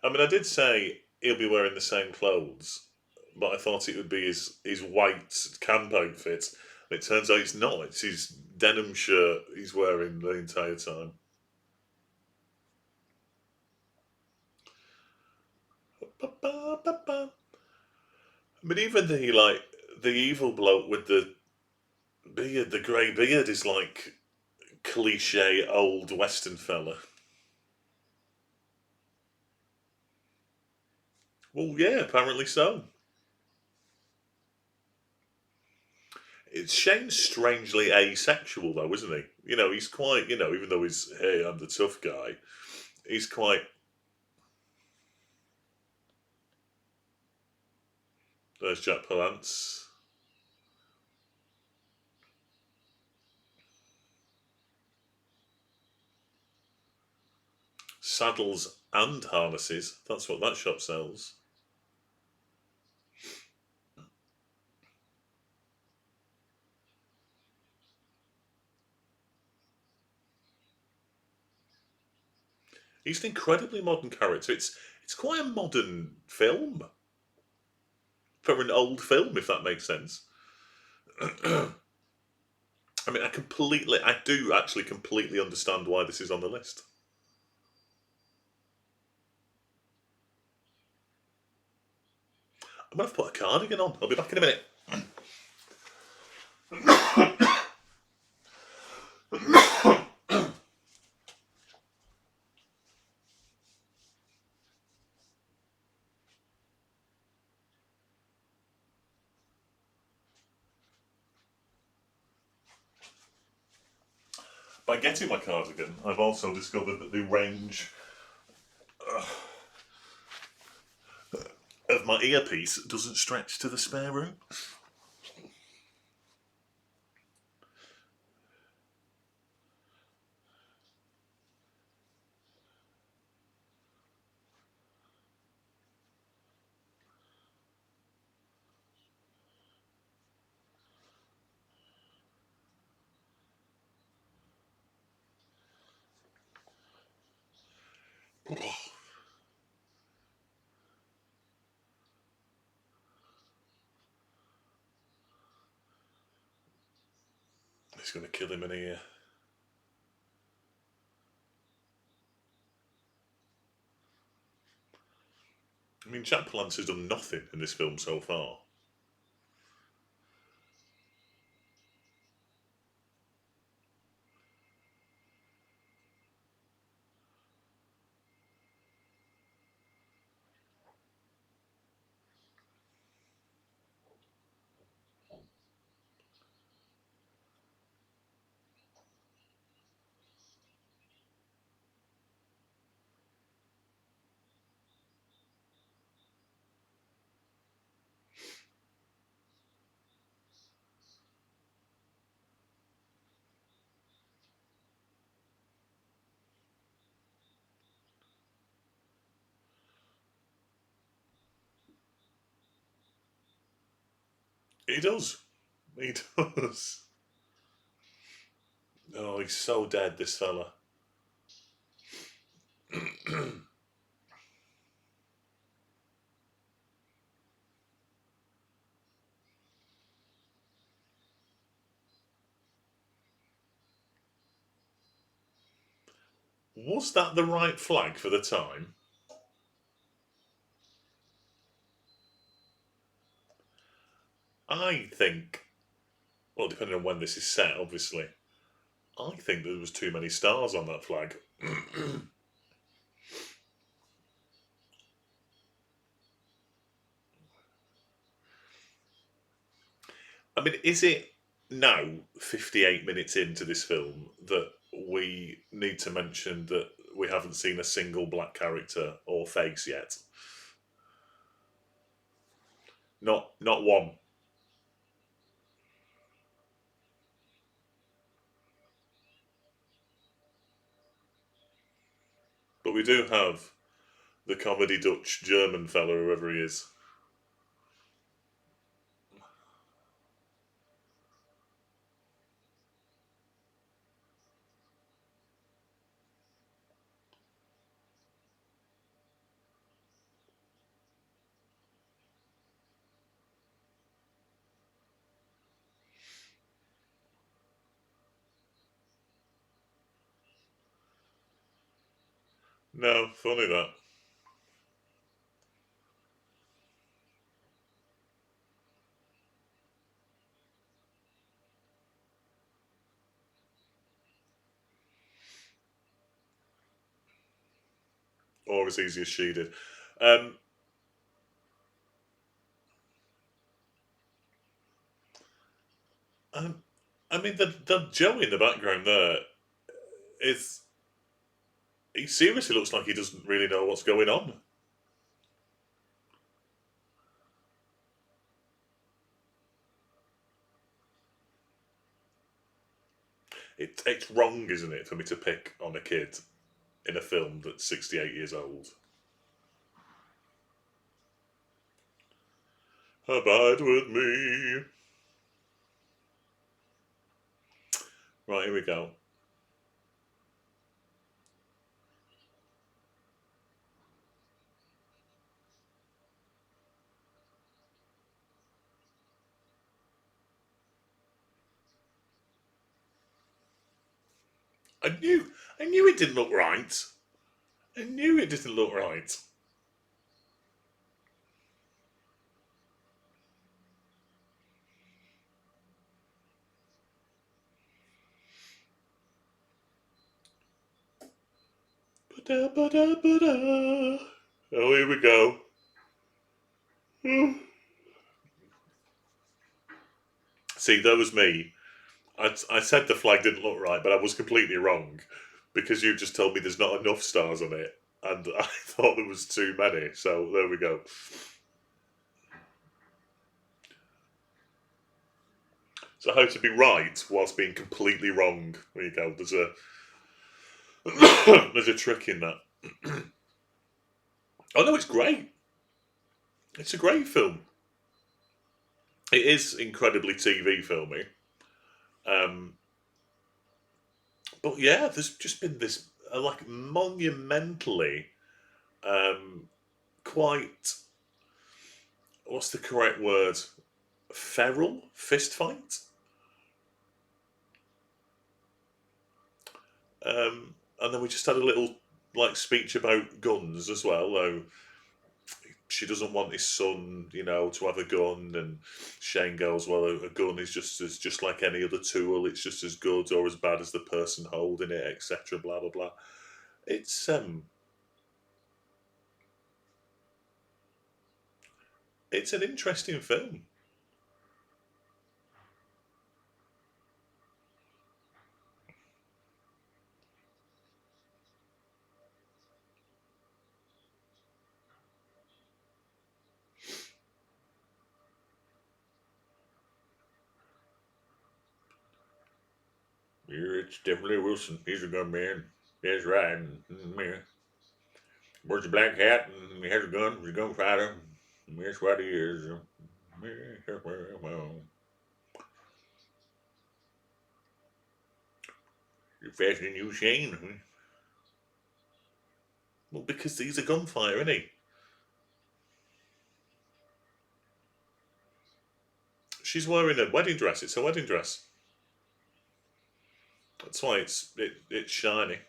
A: I mean, I did say he'll be wearing the same clothes, but I thought it would be his white camp outfit. It turns out it's not. It's his denim shirt he's wearing the entire time. Ba, ba, ba, ba. But even the evil bloke with the beard, the grey beard, is like cliche old Western fella. Well, yeah, apparently so. It's Shane's strangely asexual, though, isn't he? You know, he's quite, even though he's, hey, I'm the tough guy, he's quite. There's Jack Palance. Saddles and harnesses. That's what that shop sells. He's an incredibly modern character. It's quite a modern film for an old film, if that makes sense. I mean, I do actually completely understand why this is on the list. I'm gonna have to put a cardigan on. I'll be back in a minute. By getting my cardigan, I've also discovered that the range of my earpiece doesn't stretch to the spare room. It's going to kill him in here. I mean, Jack Palance has done nothing in this film so far. He does. He does. Oh, he's so dead, this fella. Was that the right flag for the time? I think, well, depending on when this is set, obviously, I think there was too many stars on that flag. I mean, is it now, 58 minutes into this film, that we need to mention that we haven't seen a single black character or face yet? Not one. But we do have the comedy Dutch German fella, whoever he is. No, funny that. Or as easy as she did. Um, um, I mean, the Joe in the background there is. He seriously looks like he doesn't really know what's going on. It's wrong, isn't it, for me to pick on a kid in a film that's 68 years old? Abide with me. Right, here we go. I knew it didn't look right. I knew it didn't look right. Ba-da, ba-da, ba-da. Oh, here we go. See, that was me. I said the flag didn't look right, but I was completely wrong because you just told me there's not enough stars on it, and I thought there was too many. So there we go. So how to be right whilst being completely wrong? There you go. There's a there's a trick in that. Oh no, it's great. It's a great film. It is incredibly TV filmy. Um, but yeah, there's just been this like monumentally quite, what's the correct word? Feral fist fight. And then we just had a little like speech about guns as well. Though she doesn't want his son, to have a gun, and Shane goes, "Well, a gun is just like any other tool. It's just as good or as bad as the person holding it, etc." Blah blah blah. It's it's an interesting film. Yeah, it's definitely Wilson. He's a gun man. That's right. Yeah. Wears a black hat and he has a gun. He's a gunfighter. That's what he is. You're faster than you, Shane. Well, because he's a gunfighter, isn't he? She's wearing a wedding dress. It's a wedding dress. That's why it's shiny.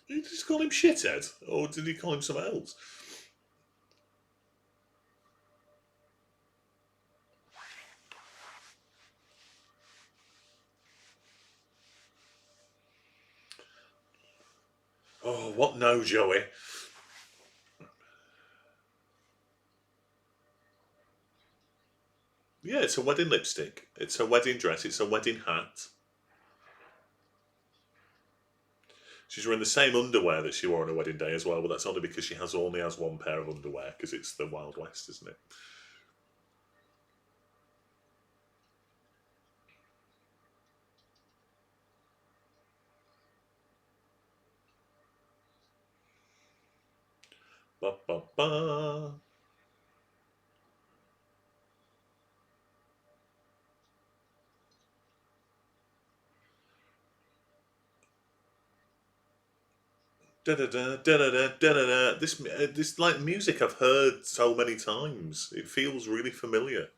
A: Did he just call him shithead, or did he call him something else? Oh, what no, Joey? Yeah, it's a wedding lipstick. It's a wedding dress. It's a wedding hat. She's wearing the same underwear that she wore on her wedding day as well, but that's only because she only has one pair of underwear because it's the Wild West, isn't it? Ba ba ba. Da da da da da da da da. This like music I've heard so many times. It feels really familiar.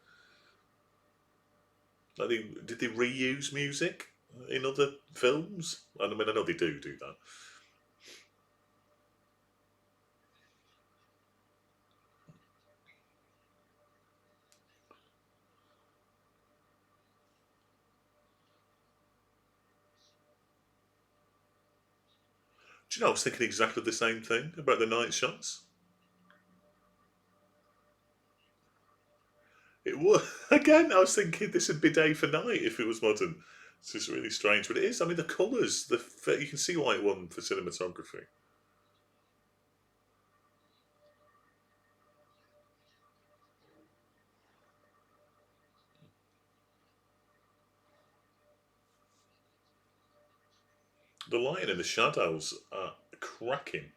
A: Like did they reuse music in other films? I mean, I know they do that. Do you know? I was thinking exactly the same thing about the night shots. It was again. I was thinking this would be day for night if it was modern. It's just really strange, but it is. I mean, the colours, you can see why it won for cinematography. The light and the shadows are cracking.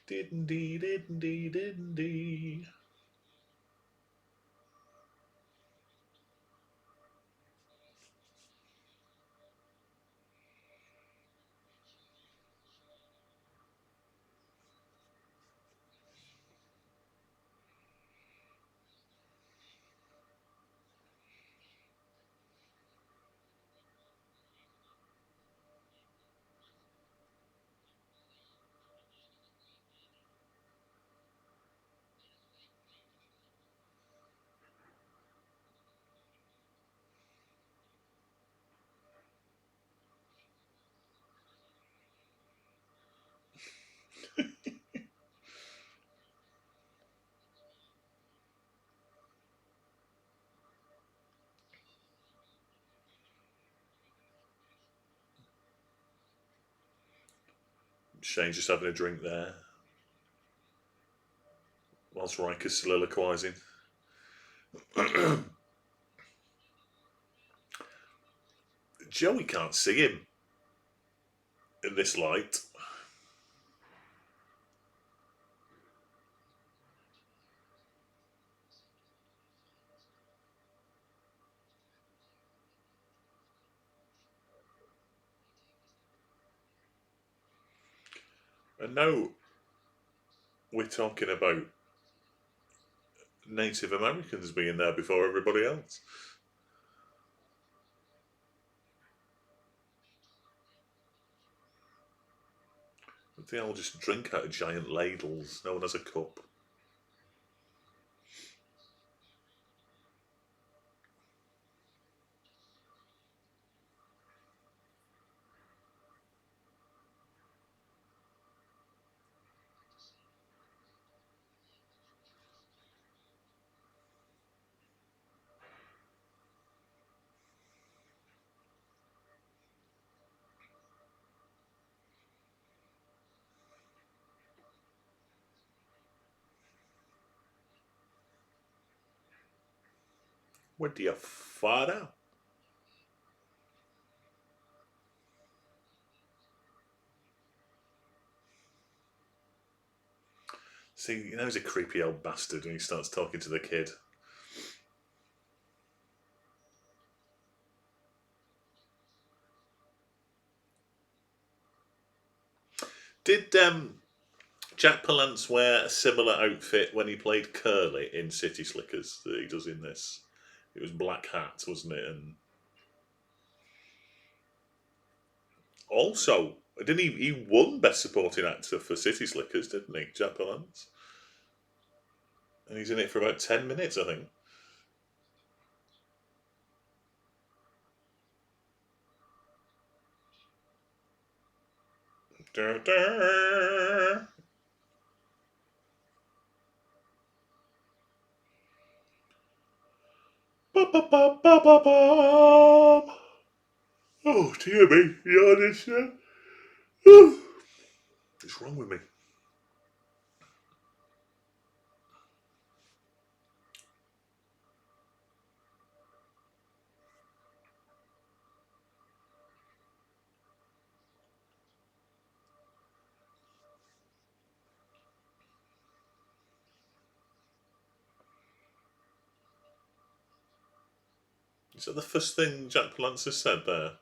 A: Didn't dee didn't dee didn't dee. Shane's just having a drink there, whilst Riker's soliloquising. Joey can't see him in this light. And now we're talking about Native Americans being there before everybody else. They all just drink out of giant ladles. No one has a cup. Where do you father? See, you know he's a creepy old bastard when he starts talking to the kid. Did Jack Palance wear a similar outfit when he played Curly in City Slickers that he does in this? It was black hat, wasn't it? And also, didn't he won Best Supporting Actor for City Slickers, didn't he, Jack Palance? And he's in it for about 10 minutes, I think. Da, da. Ba, ba, ba, ba, ba, ba. Oh, dear me, yawning, sir. What's wrong with me? Is that the first thing Jack Palance has said there?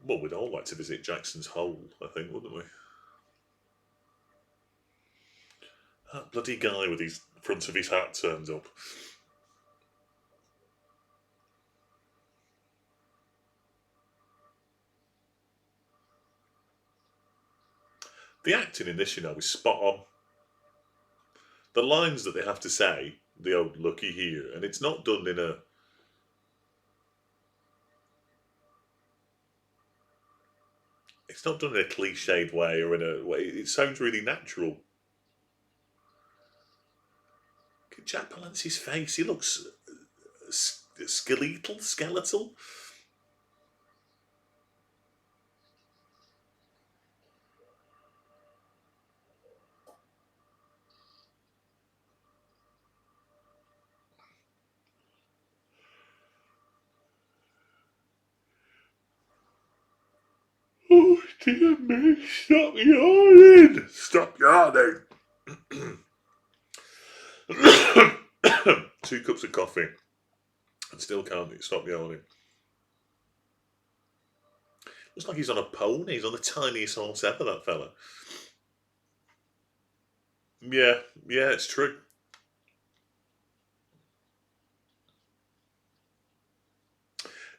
A: Well, we'd all like to visit Jackson's Hole, I think, wouldn't we? That bloody guy with his front of his hat turned up. The acting in this, is spot on. The lines that they have to say, the old looky here, and it's not done in a. It's not done in a cliched way or in a way. It sounds really natural. Look at Jack Palance's face. He looks skeletal. Oh, dear me, stop yawning! Stop yawning! 2 cups of coffee and still can't stop yawning. Looks like he's on a pony. He's on the tiniest horse ever, that fella. Yeah, it's true.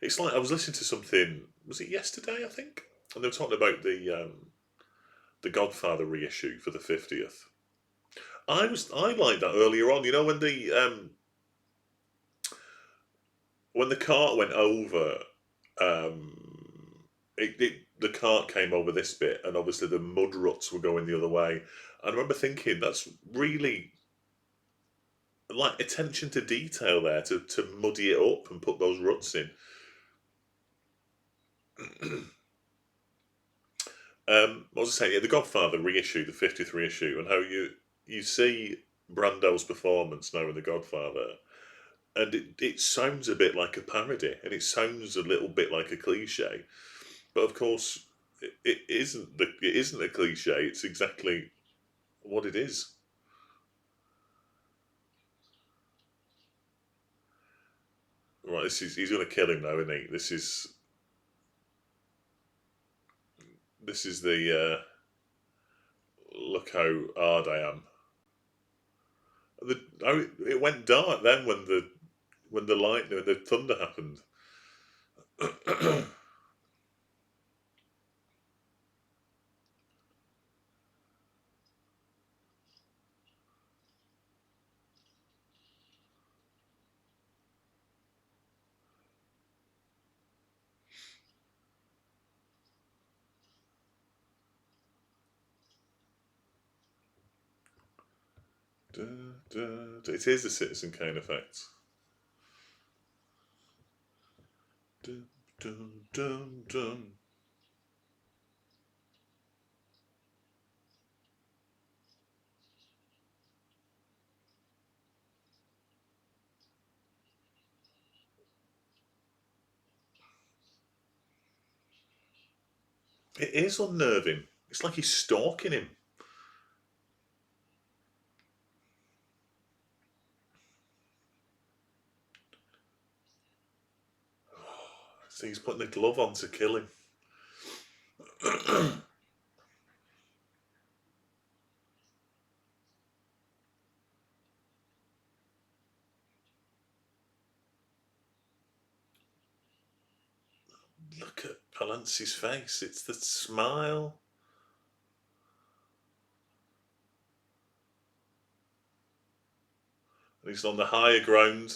A: It's like I was listening to something. Was it yesterday? I think, and they were talking about the Godfather reissue for the 50th. I liked that earlier on. You know when the cart went over, the cart came over this bit, and obviously the mud ruts were going the other way. I remember thinking that's really like attention to detail there to muddy it up and put those ruts in. What was I saying? Yeah, The Godfather reissue, the 50th reissue, and how you see Brando's performance now in The Godfather, and it sounds a bit like a parody, and it sounds a little bit like a cliche, but of course it isn't. It isn't a cliche. It's exactly what it is. Right, he's going to kill him now, isn't he? This is the look how hard I am. It went dark then when the lightning, the thunder happened. It is the Citizen Kane effect. Dun, dun, dun, dun. It is unnerving. It's like he's stalking him. So he's putting the glove on to kill him. Look at Palance's face. It's the smile. And he's on the higher ground.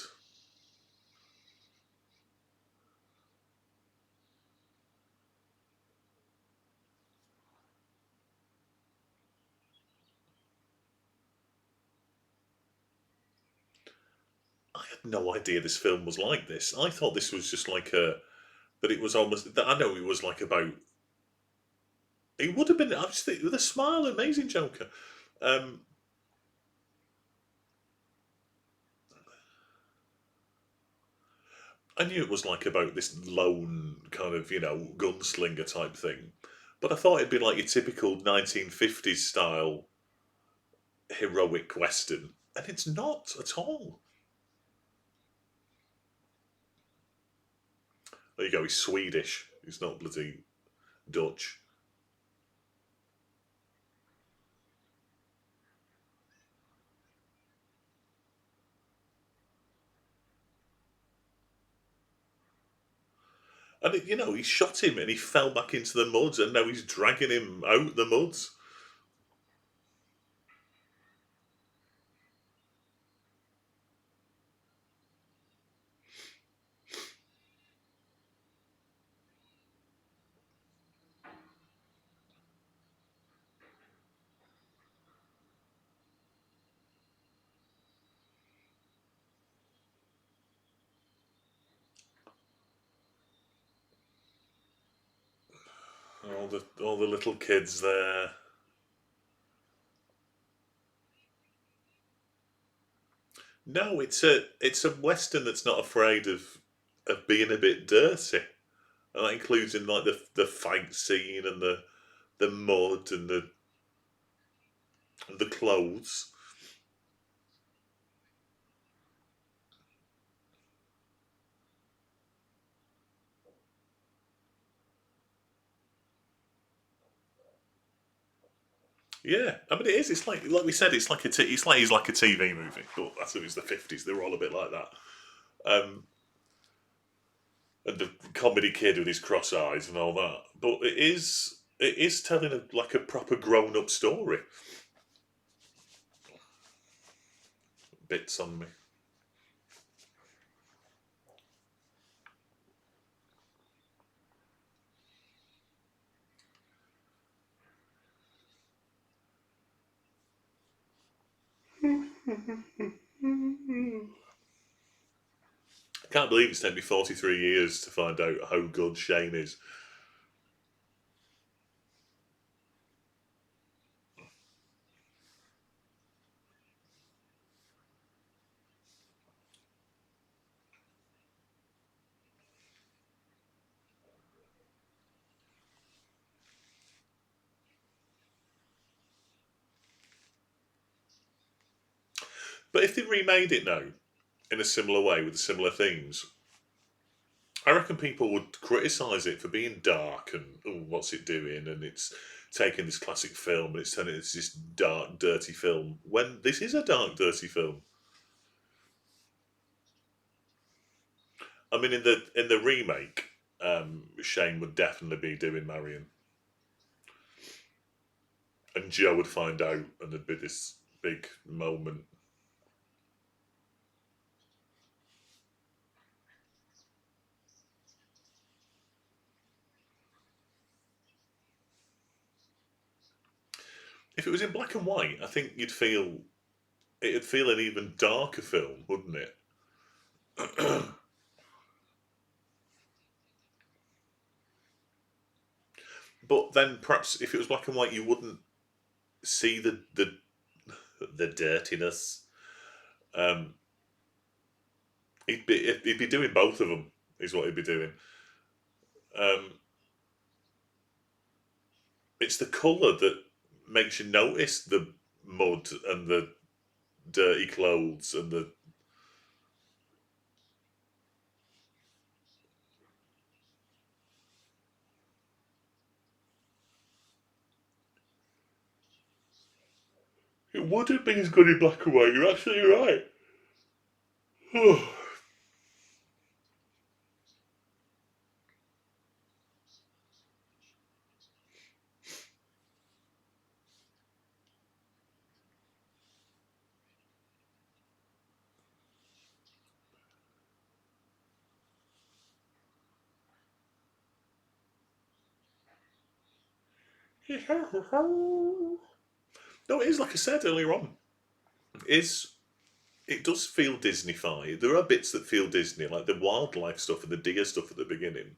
A: I had no idea this film was like this. I thought this was just like that it was almost, that I know it was like about, it would have been, I just think, with a smile, amazing Joker. Um, I knew it was like about this lone kind of, gunslinger type thing. But I thought it'd be like your typical 1950s style heroic western. And it's not at all. There you go, he's Swedish. He's not bloody Dutch. And, he shot him and he fell back into the mud and now he's dragging him out the mud. All the little kids there. No, it's a western that's not afraid of being a bit dirty. And that includes in like the fight scene and the mud and the clothes. Yeah, I mean it is. It's like we said. It's like it's like he's like a TV movie. But that's it was the 50s. They were all a bit like that. Um, and the comedy kid with his cross eyes and all that. But it is telling like a proper grown up story. Bits on me. I can't believe it's taken me 43 years to find out how good Shane is. But if they remade it now in a similar way with similar themes, I reckon people would criticise it for being dark and oh, what's it doing? And it's taking this classic film and it's turning it into this dark, dirty film. When this is a dark, dirty film. I mean, in the remake, Shane would definitely be doing Marion, and Joe would find out, and there'd be this big moment. If it was in black and white, I think it'd feel an even darker film, wouldn't it? But then perhaps if it was black and white, you wouldn't see the dirtiness. Um, he'd be doing both of them. Is what he'd be doing. Um, it's the colour that makes you notice the mud and the dirty clothes and the. It would have been as good in black and white. You're absolutely right. No, it is like I said earlier on. Is it does feel Disney-fied. There are bits that feel Disney, like the wildlife stuff and the deer stuff at the beginning.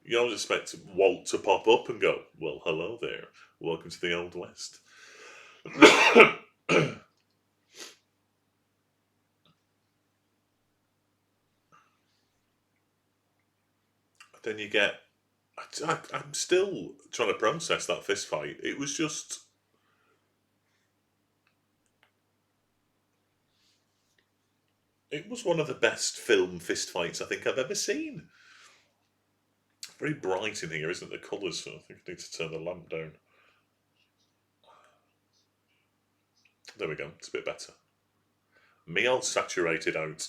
A: You don't expect Walt to pop up and go, "Well, hello there, welcome to the Old West." Then you get. I'm still trying to process that fist fight. It was just. It was one of the best film fist fights I think I've ever seen. Very bright in here, isn't it? The colours. So I think I need to turn the lamp down. There we go. It's a bit better. Me all saturated out.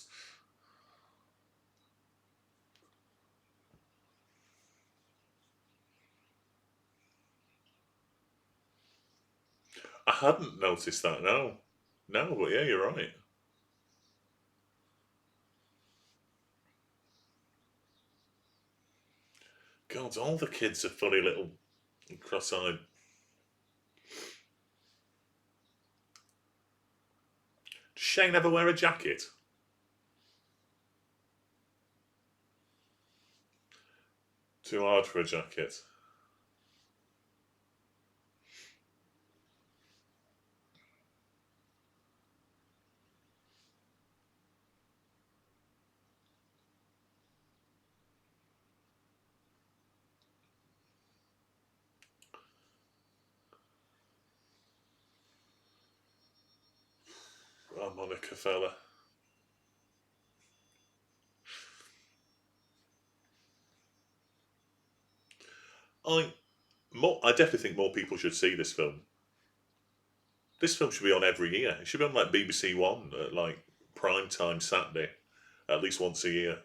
A: I hadn't noticed that. No, no, but yeah, you're right. God, all the kids are funny little cross-eyed. Does Shane ever wear a jacket? Too hard for a jacket. Monica fella. I I definitely think more people should see this film. This film should be on every year. It should be on like BBC One at like prime time Saturday, at least once a year.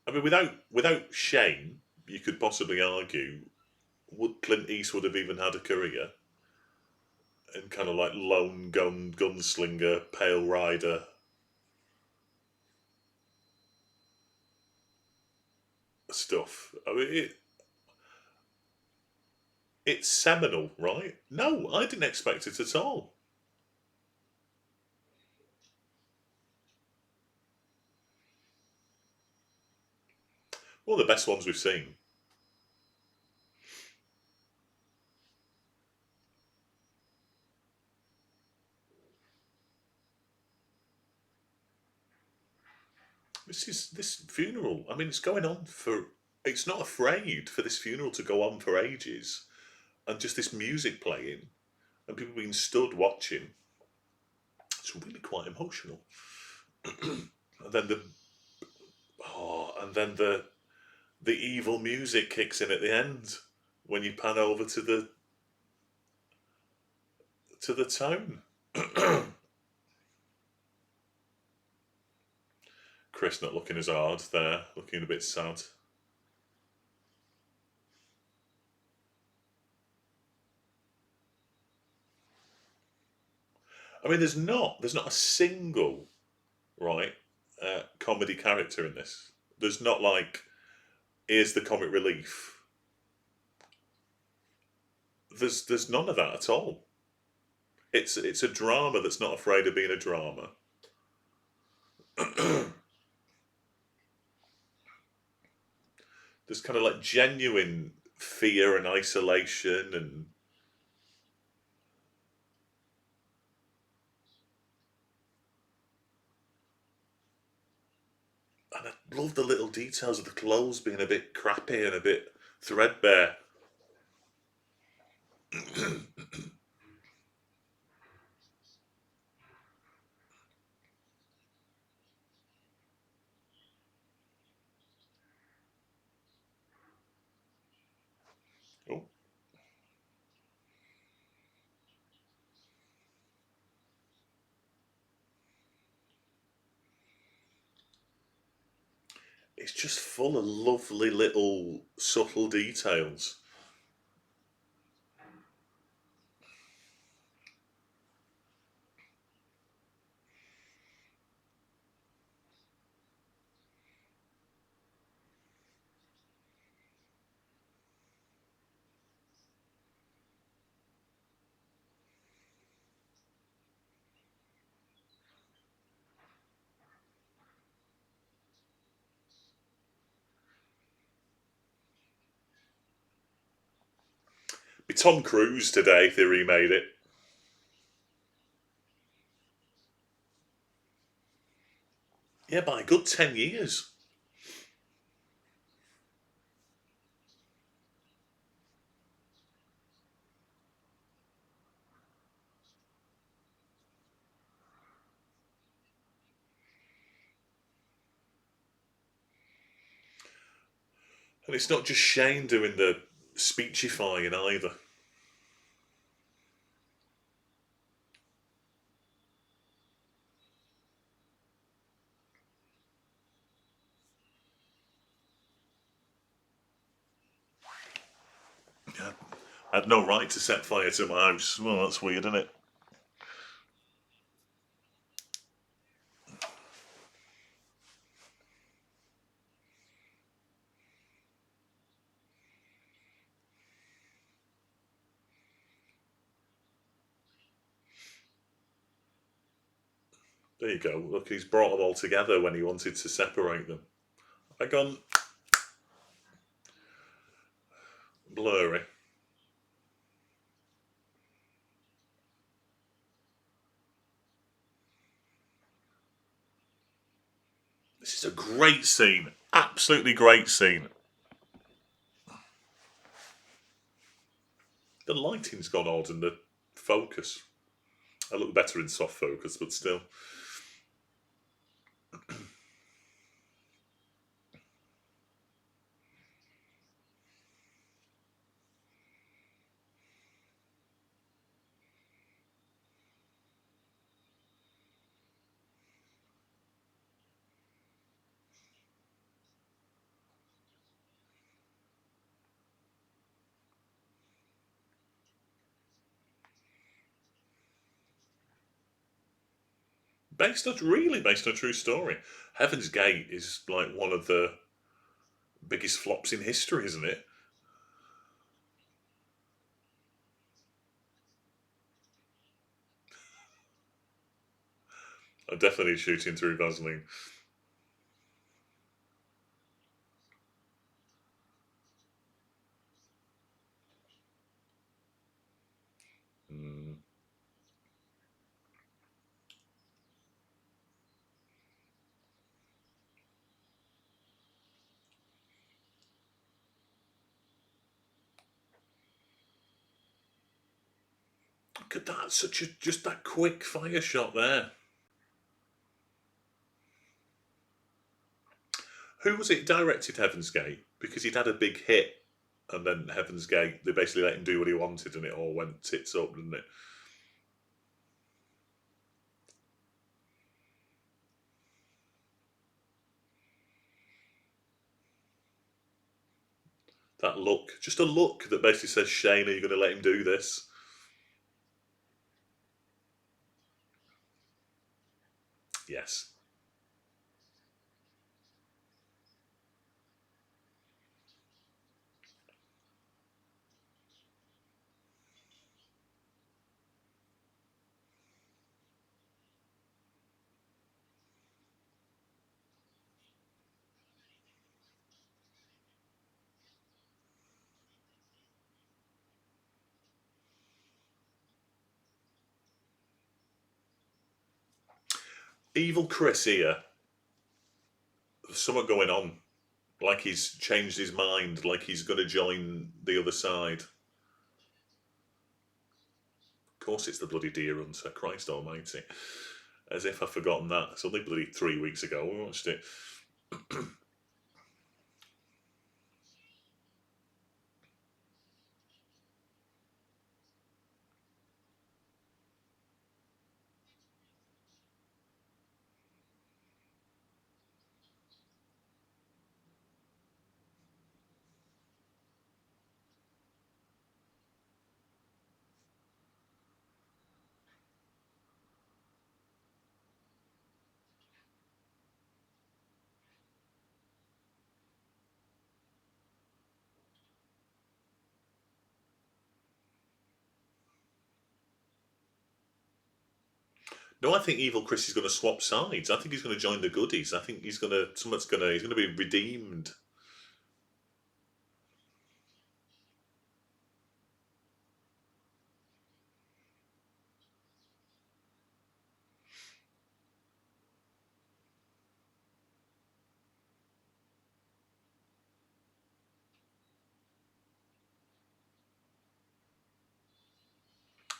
A: I mean, without Shane, you could possibly argue would Clint Eastwood have even had a career? And kind of like lone gunslinger, pale rider stuff. I mean, It's seminal, right? No, I didn't expect it at all. One of the best ones we've seen. This funeral. I mean, it's going on for. It's not afraid for this funeral to go on for ages, and just this music playing, and people being stood watching. It's really quite emotional. And then the evil music kicks in at the end when you pan over to the town. Chris not looking as hard there, looking a bit sad. I mean, there's not a single right comedy character in this. There's not like here's the comic relief. There's none of that at all. It's a drama that's not afraid of being a drama. There's kind of like genuine fear and isolation and I love the little details of the clothes being a bit crappy and a bit threadbare. Oh, it's just full of lovely little subtle details. Be Tom Cruise today if they remade it. Yeah, by a good 10 years. And it's not just Shane doing the speechifying either. Yeah. I had no right to set fire to my house. Well, that's weird, isn't it? There you go. Look, he's brought them all together when he wanted to separate them. I gone blurry. This is a great scene. Absolutely great scene. The lighting's gone odd and the focus. I look better in soft focus, but still. Based on a true story. Heaven's Gate is like one of the biggest flops in history, isn't it? I'm definitely shooting through Vaseline. Mm. Look at that! Just that quick fire shot there. Who was it directed Heaven's Gate? Because he'd had a big hit, and then Heaven's Gate, they basically let him do what he wanted, and it all went tits up, didn't it? That look, just a look that basically says, Shane, are you going to let him do this? Yes. Evil Chris here, there's something going on. Like he's changed his mind, like he's going to join the other side. Of course, it's the bloody Deer Hunter, Christ almighty. As if I've forgotten that. It's only bloody 3 weeks ago we watched it. No, I think Evil Chris is going to swap sides. I think he's going to join the goodies. I think he's going to, he's going to be redeemed.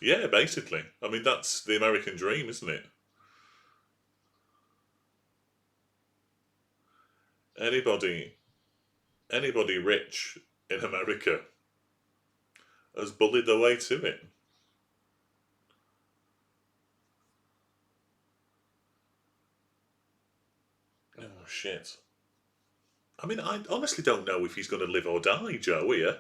A: Yeah, basically. I mean, that's the American dream, isn't it? Anybody, anybody rich in America has bullied their way to it. Oh, shit. I mean, I honestly don't know if he's going to live or die, Joe, here.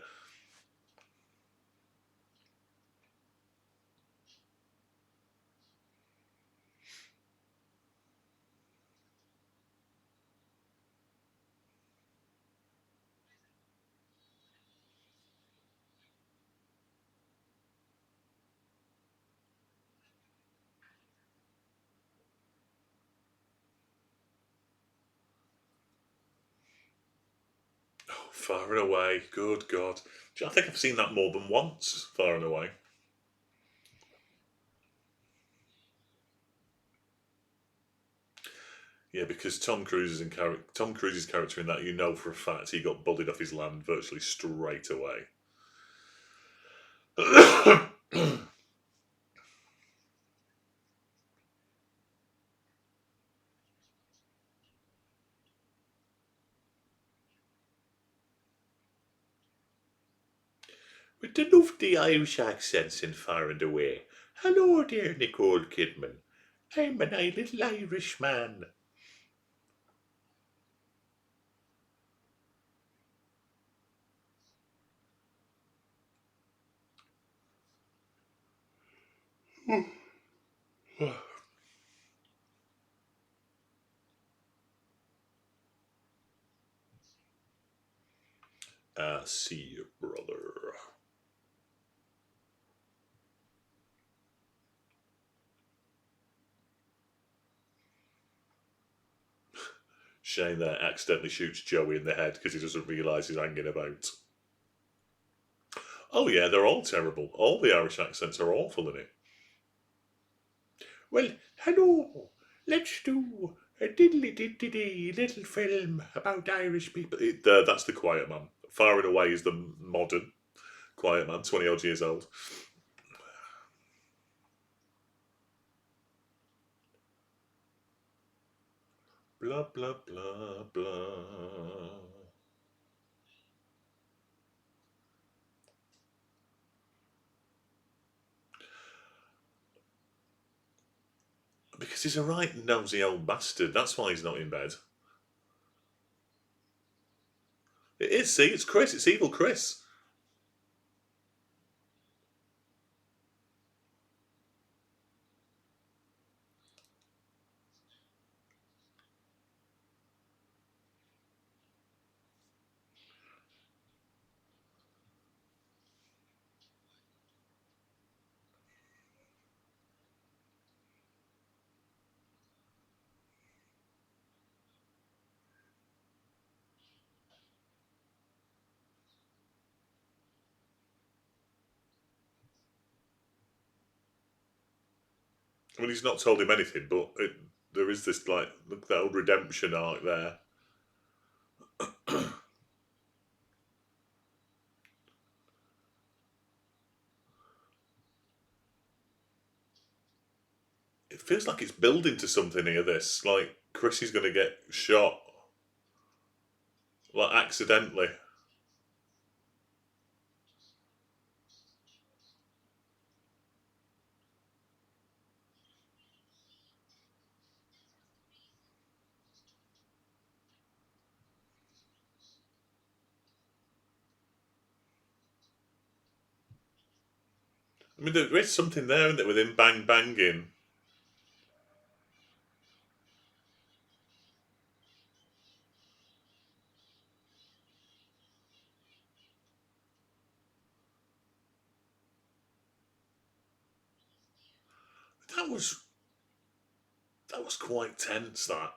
A: Oh, Far and Away. Good God. I think I've seen that more than once, Far and Away. Yeah, because Tom Cruise's character in that, you know for a fact he got bullied off his land virtually straight away. We did love the Irish accents in Far and Away. Hello there, Nicole Kidman. I'm an little Irish man. I see you, brother. Shane there accidentally shoots Joey in the head because he doesn't realise he's hanging about. Oh yeah, they're all terrible. All the Irish accents are awful in it. Well, hello. Let's do a diddly diddly little film about Irish people. That's the Quiet Man. Far and away is the modern Quiet Man, 20 odd years old. Blah, blah, blah, blah. Because he's a right nosy old bastard. That's why he's not in bed. It is, see, it's Chris. It's evil Chris. I mean, he's not told him anything, but there is this, like, look, that old redemption arc there. It feels like it's building to something here, this. Like, Chris is going to get shot. Like, accidentally. I mean, there is something there, isn't there, with him banging. That was quite tense. That,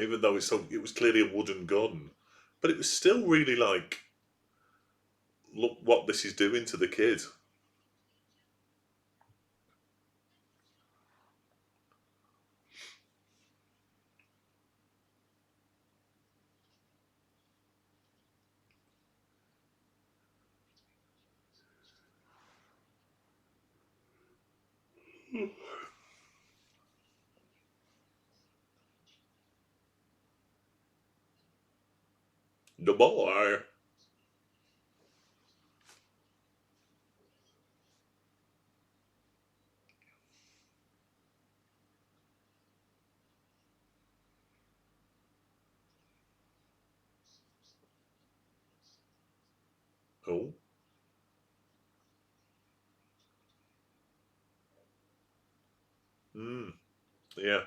A: even though it was clearly a wooden gun, but it was still really like, look what this is doing to the kid. The boy. Oh. Hmm. Yeah.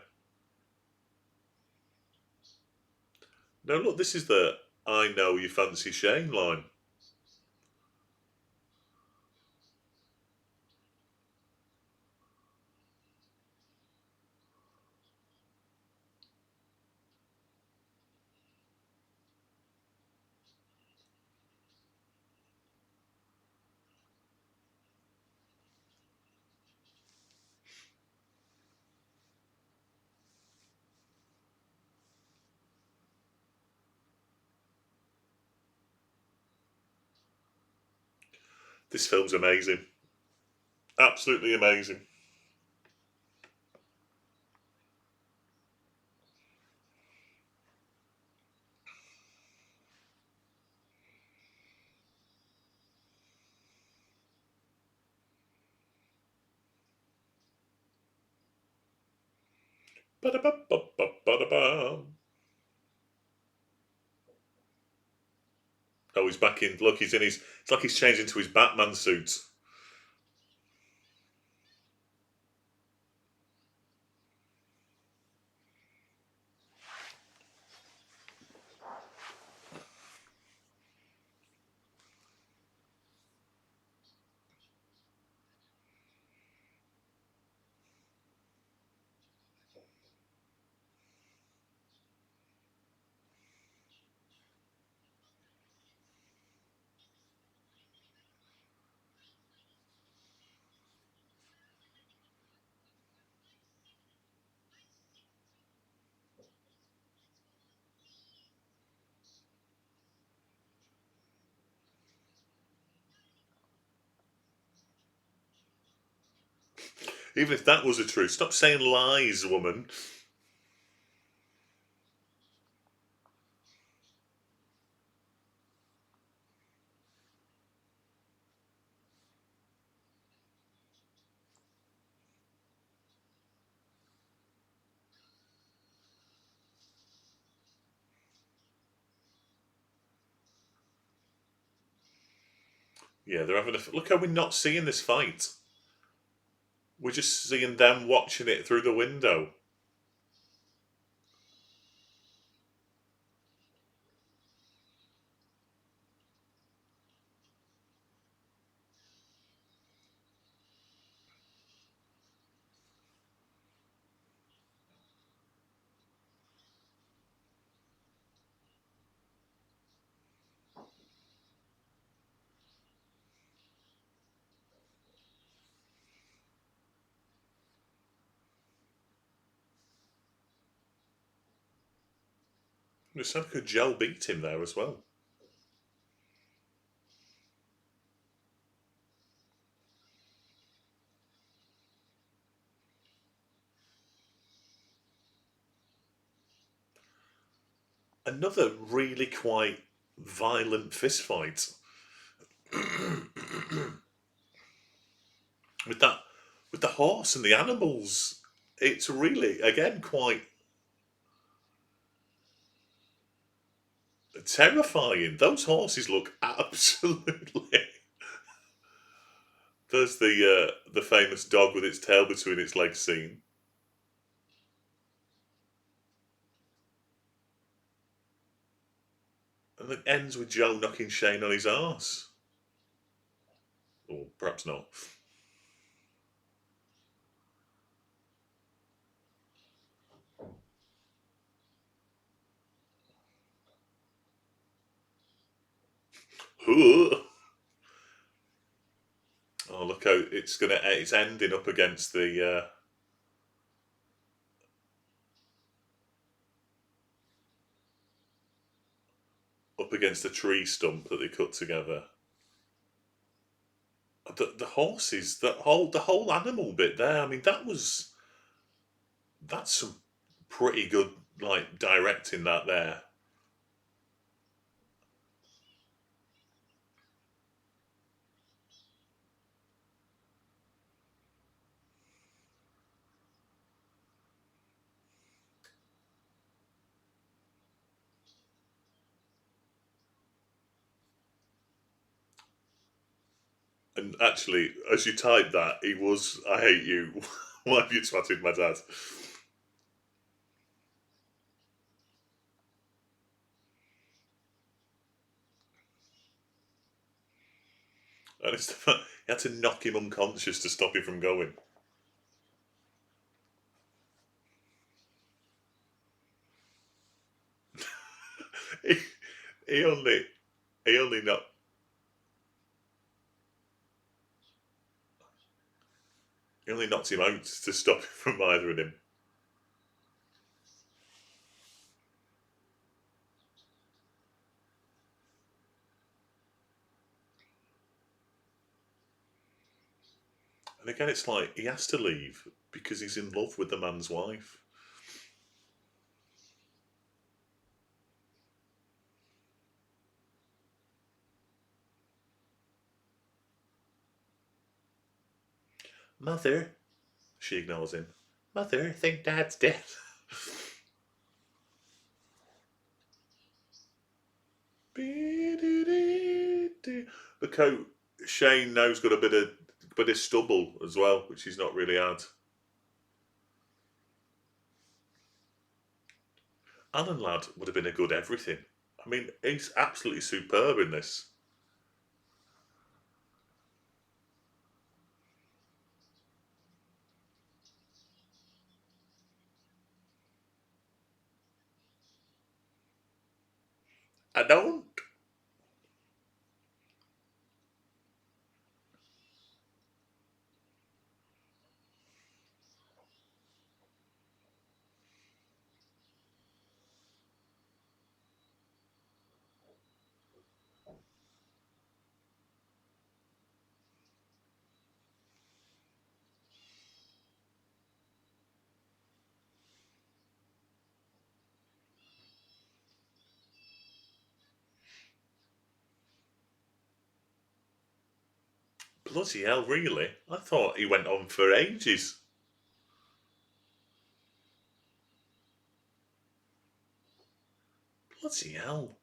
A: No, look, this is the "I know you fancy Shane" line. This film's amazing. Absolutely amazing. Ba-da-ba-ba-ba-ba-da-ba. Oh, he's back in. Look, he's in his. It's like he's changed into his Batman suit. Even if that was the truth, stop saying lies, woman. Yeah, they're having a look. How we're not seeing this fight. We're just seeing them watching it through the window. It sounded like Joe beat him there as well. Another really quite violent fist fight with that with the horse and the animals. It's really again quite terrifying. Those horses look absolutely. There's the famous dog with its tail between its legs scene. And it ends with Joe knocking Shane on his arse. Or perhaps not. Oh, look how it's ending up against the tree stump that they cut together. The horses, the whole animal bit there. I mean, that's some pretty good like directing that there. And actually, as you typed that, he was, I hate you. Why have you twatted my dad? And it's the fact he had to knock him unconscious to stop him from going. he, he only he only knocked he only knocked him out to stop him from murdering him. And again, it's like he has to leave because he's in love with the man's wife. Mother, she ignores him. Mother, I think Dad's dead. Look how Shane now's got a bit of stubble as well, which he's not really had. Alan Ladd would have been a good everything. I mean, he's absolutely superb in this. I don't. Bloody hell, really? I thought he went on for ages. Bloody hell.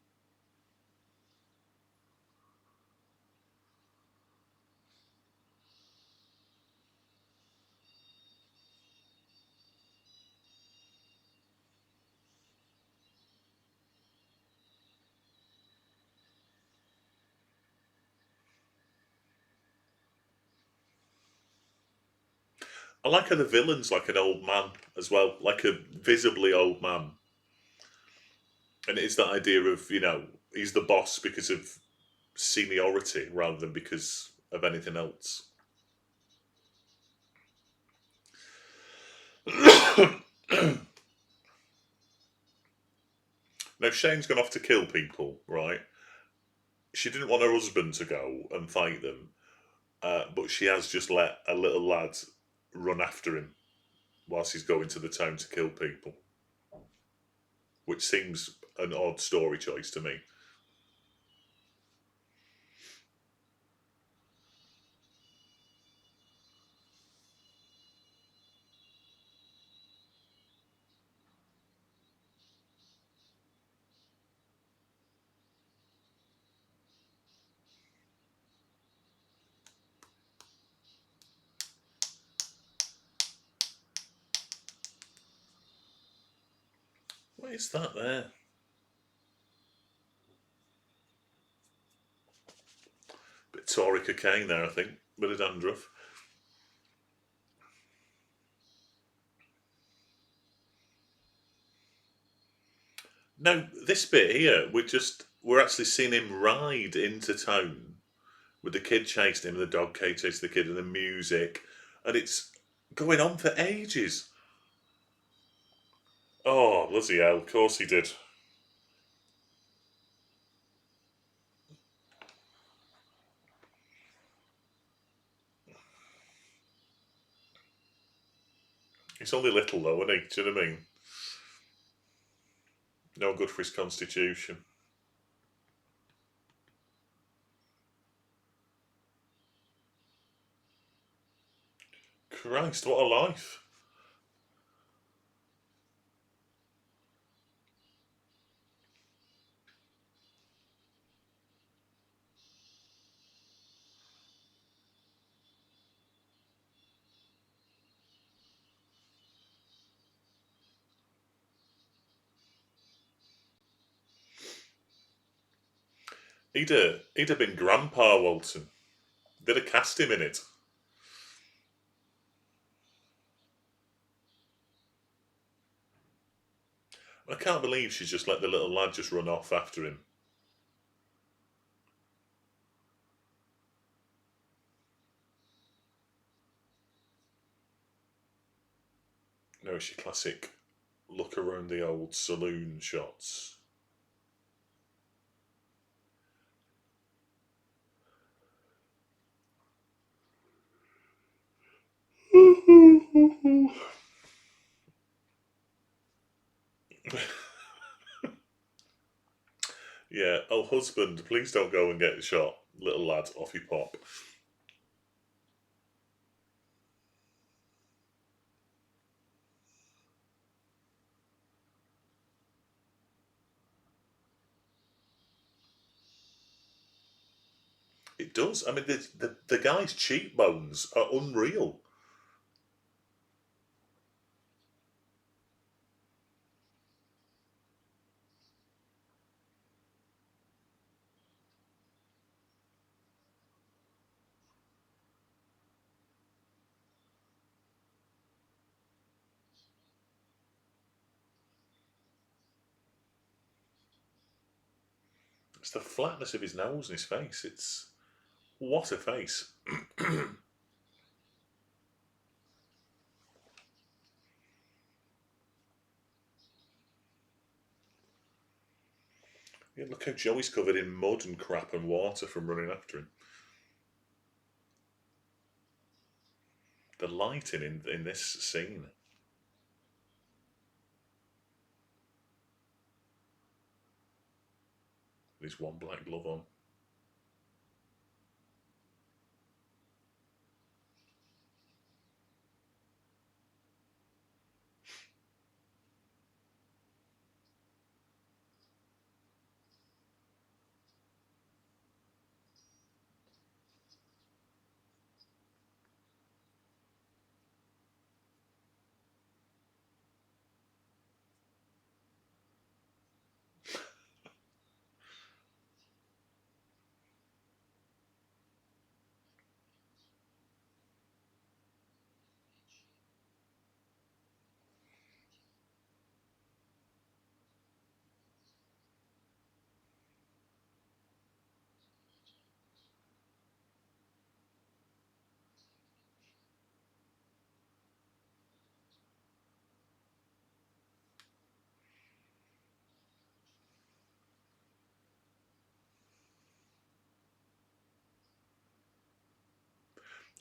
A: I like how the villain's like an old man as well, like a visibly old man. And it's that idea of, he's the boss because of seniority rather than because of anything else. Now, Shane's gone off to kill people, right? She didn't want her husband to go and fight them, but she has just let a little lad run after him whilst he's going to the town to kill people, which seems an odd story choice to me. What is that there? Bit Tory cocaine there, I think. Bit of dandruff. Now, this bit here, we're actually seeing him ride into town with the kid chasing him, the dog chasing the kid, and the music, and it's going on for ages. Oh, bloody hell, of course he did. He's only little though, isn't he? Do you know what I mean? No good for his constitution. Christ, what a life. He'd have been Grandpa Walton. They'd have cast him in it. I can't believe she's just let the little lad just run off after him. No, it's your classic look around the old saloon shots. Yeah, oh husband, please don't go and get shot. Little lad, off you pop. It does. I mean, the guy's cheekbones are unreal. It's the flatness of his nose and his face. It's what a face. Yeah, look how Joey's covered in mud and crap and water from running after him. The lighting in this scene. There's one black glove on.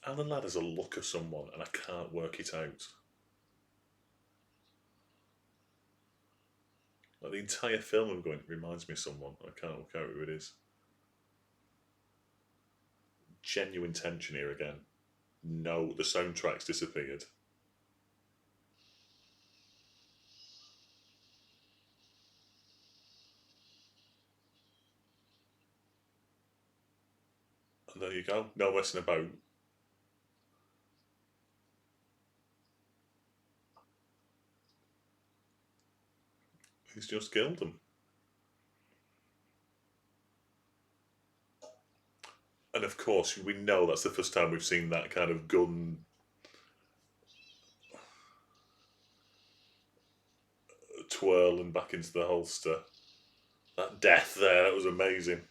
A: Alan Ladd has a look of someone, and I can't work it out. Like the entire film, I'm going, reminds me of someone. I can't work out who it is. Genuine tension here again. No, the soundtrack's disappeared. And there you go. No messing about. He's just killed them. And of course, we know that's the first time we've seen that kind of gun twirl and back into the holster. That death there, that was amazing.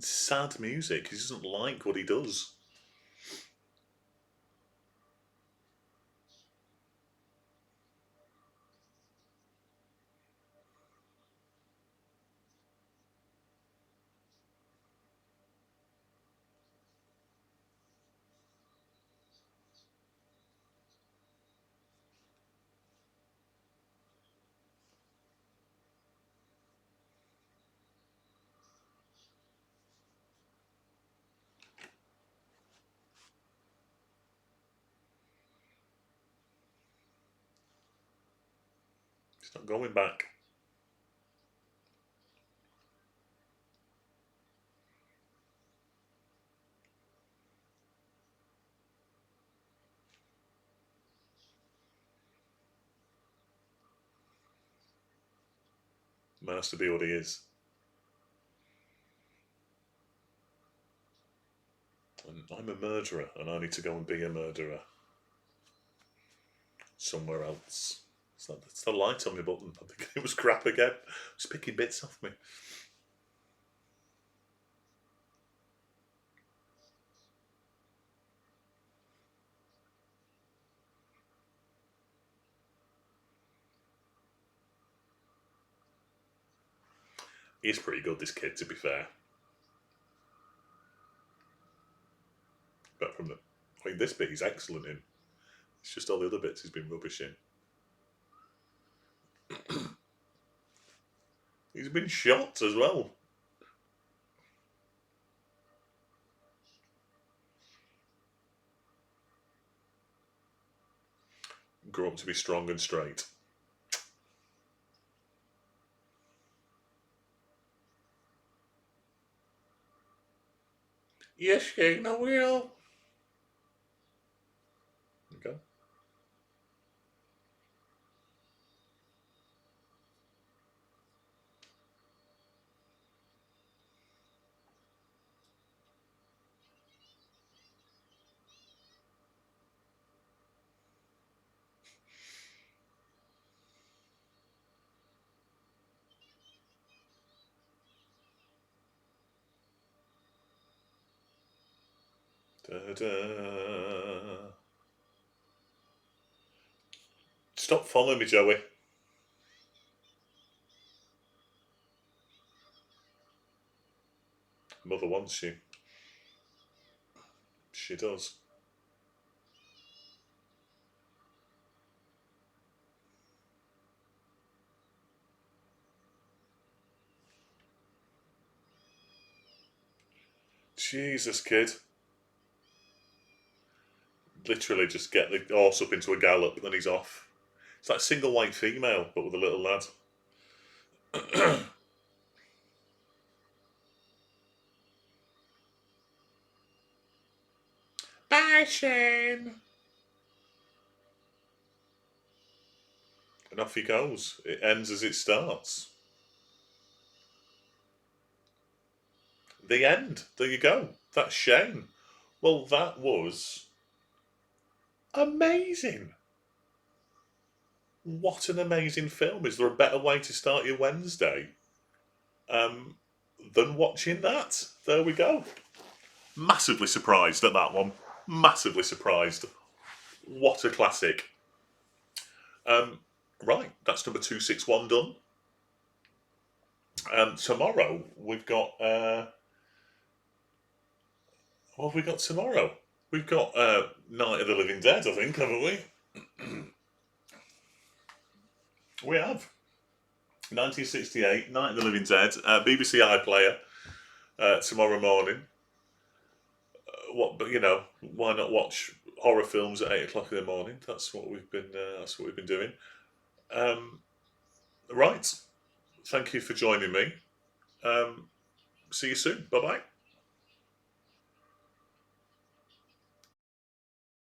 A: Sad music. He doesn't like what he does. He's not going back. Man has to be what he is. And I'm a murderer, and I need to go and be a murderer somewhere else. It's the light on my button. I think it was crap again. It's picking bits off me. He's pretty good, this kid, to be fair. But from the, I mean, this bit he's excellent in. It's just all the other bits he's been rubbish in. He's been shot as well. Grew up to be strong and straight. Yes, Shane, I will. Okay. Da-da. Stop following me, Joey. Mother wants you. She does. Jesus, kid. Literally just get the horse up into a gallop, then he's off. It's like single white female, but with a little lad. Bye, Shane. And off he goes. It ends as it starts. The end. There you go. That's Shane. Well, that was amazing. What an amazing film! Is there a better way to start your Wednesday than watching that? There we go. Massively surprised at that one. Massively surprised. What a classic. Right, that's number 261 done. Tomorrow we've got. What have we got tomorrow? We've got Night of the Living Dead, I think, haven't we? We have. 1968, Night of the Living Dead, BBC iPlayer tomorrow morning. But why not watch horror films at 8 o'clock in the morning? That's what we've been. That's what we've been doing. Right. Thank you for joining me. See you soon. Bye bye.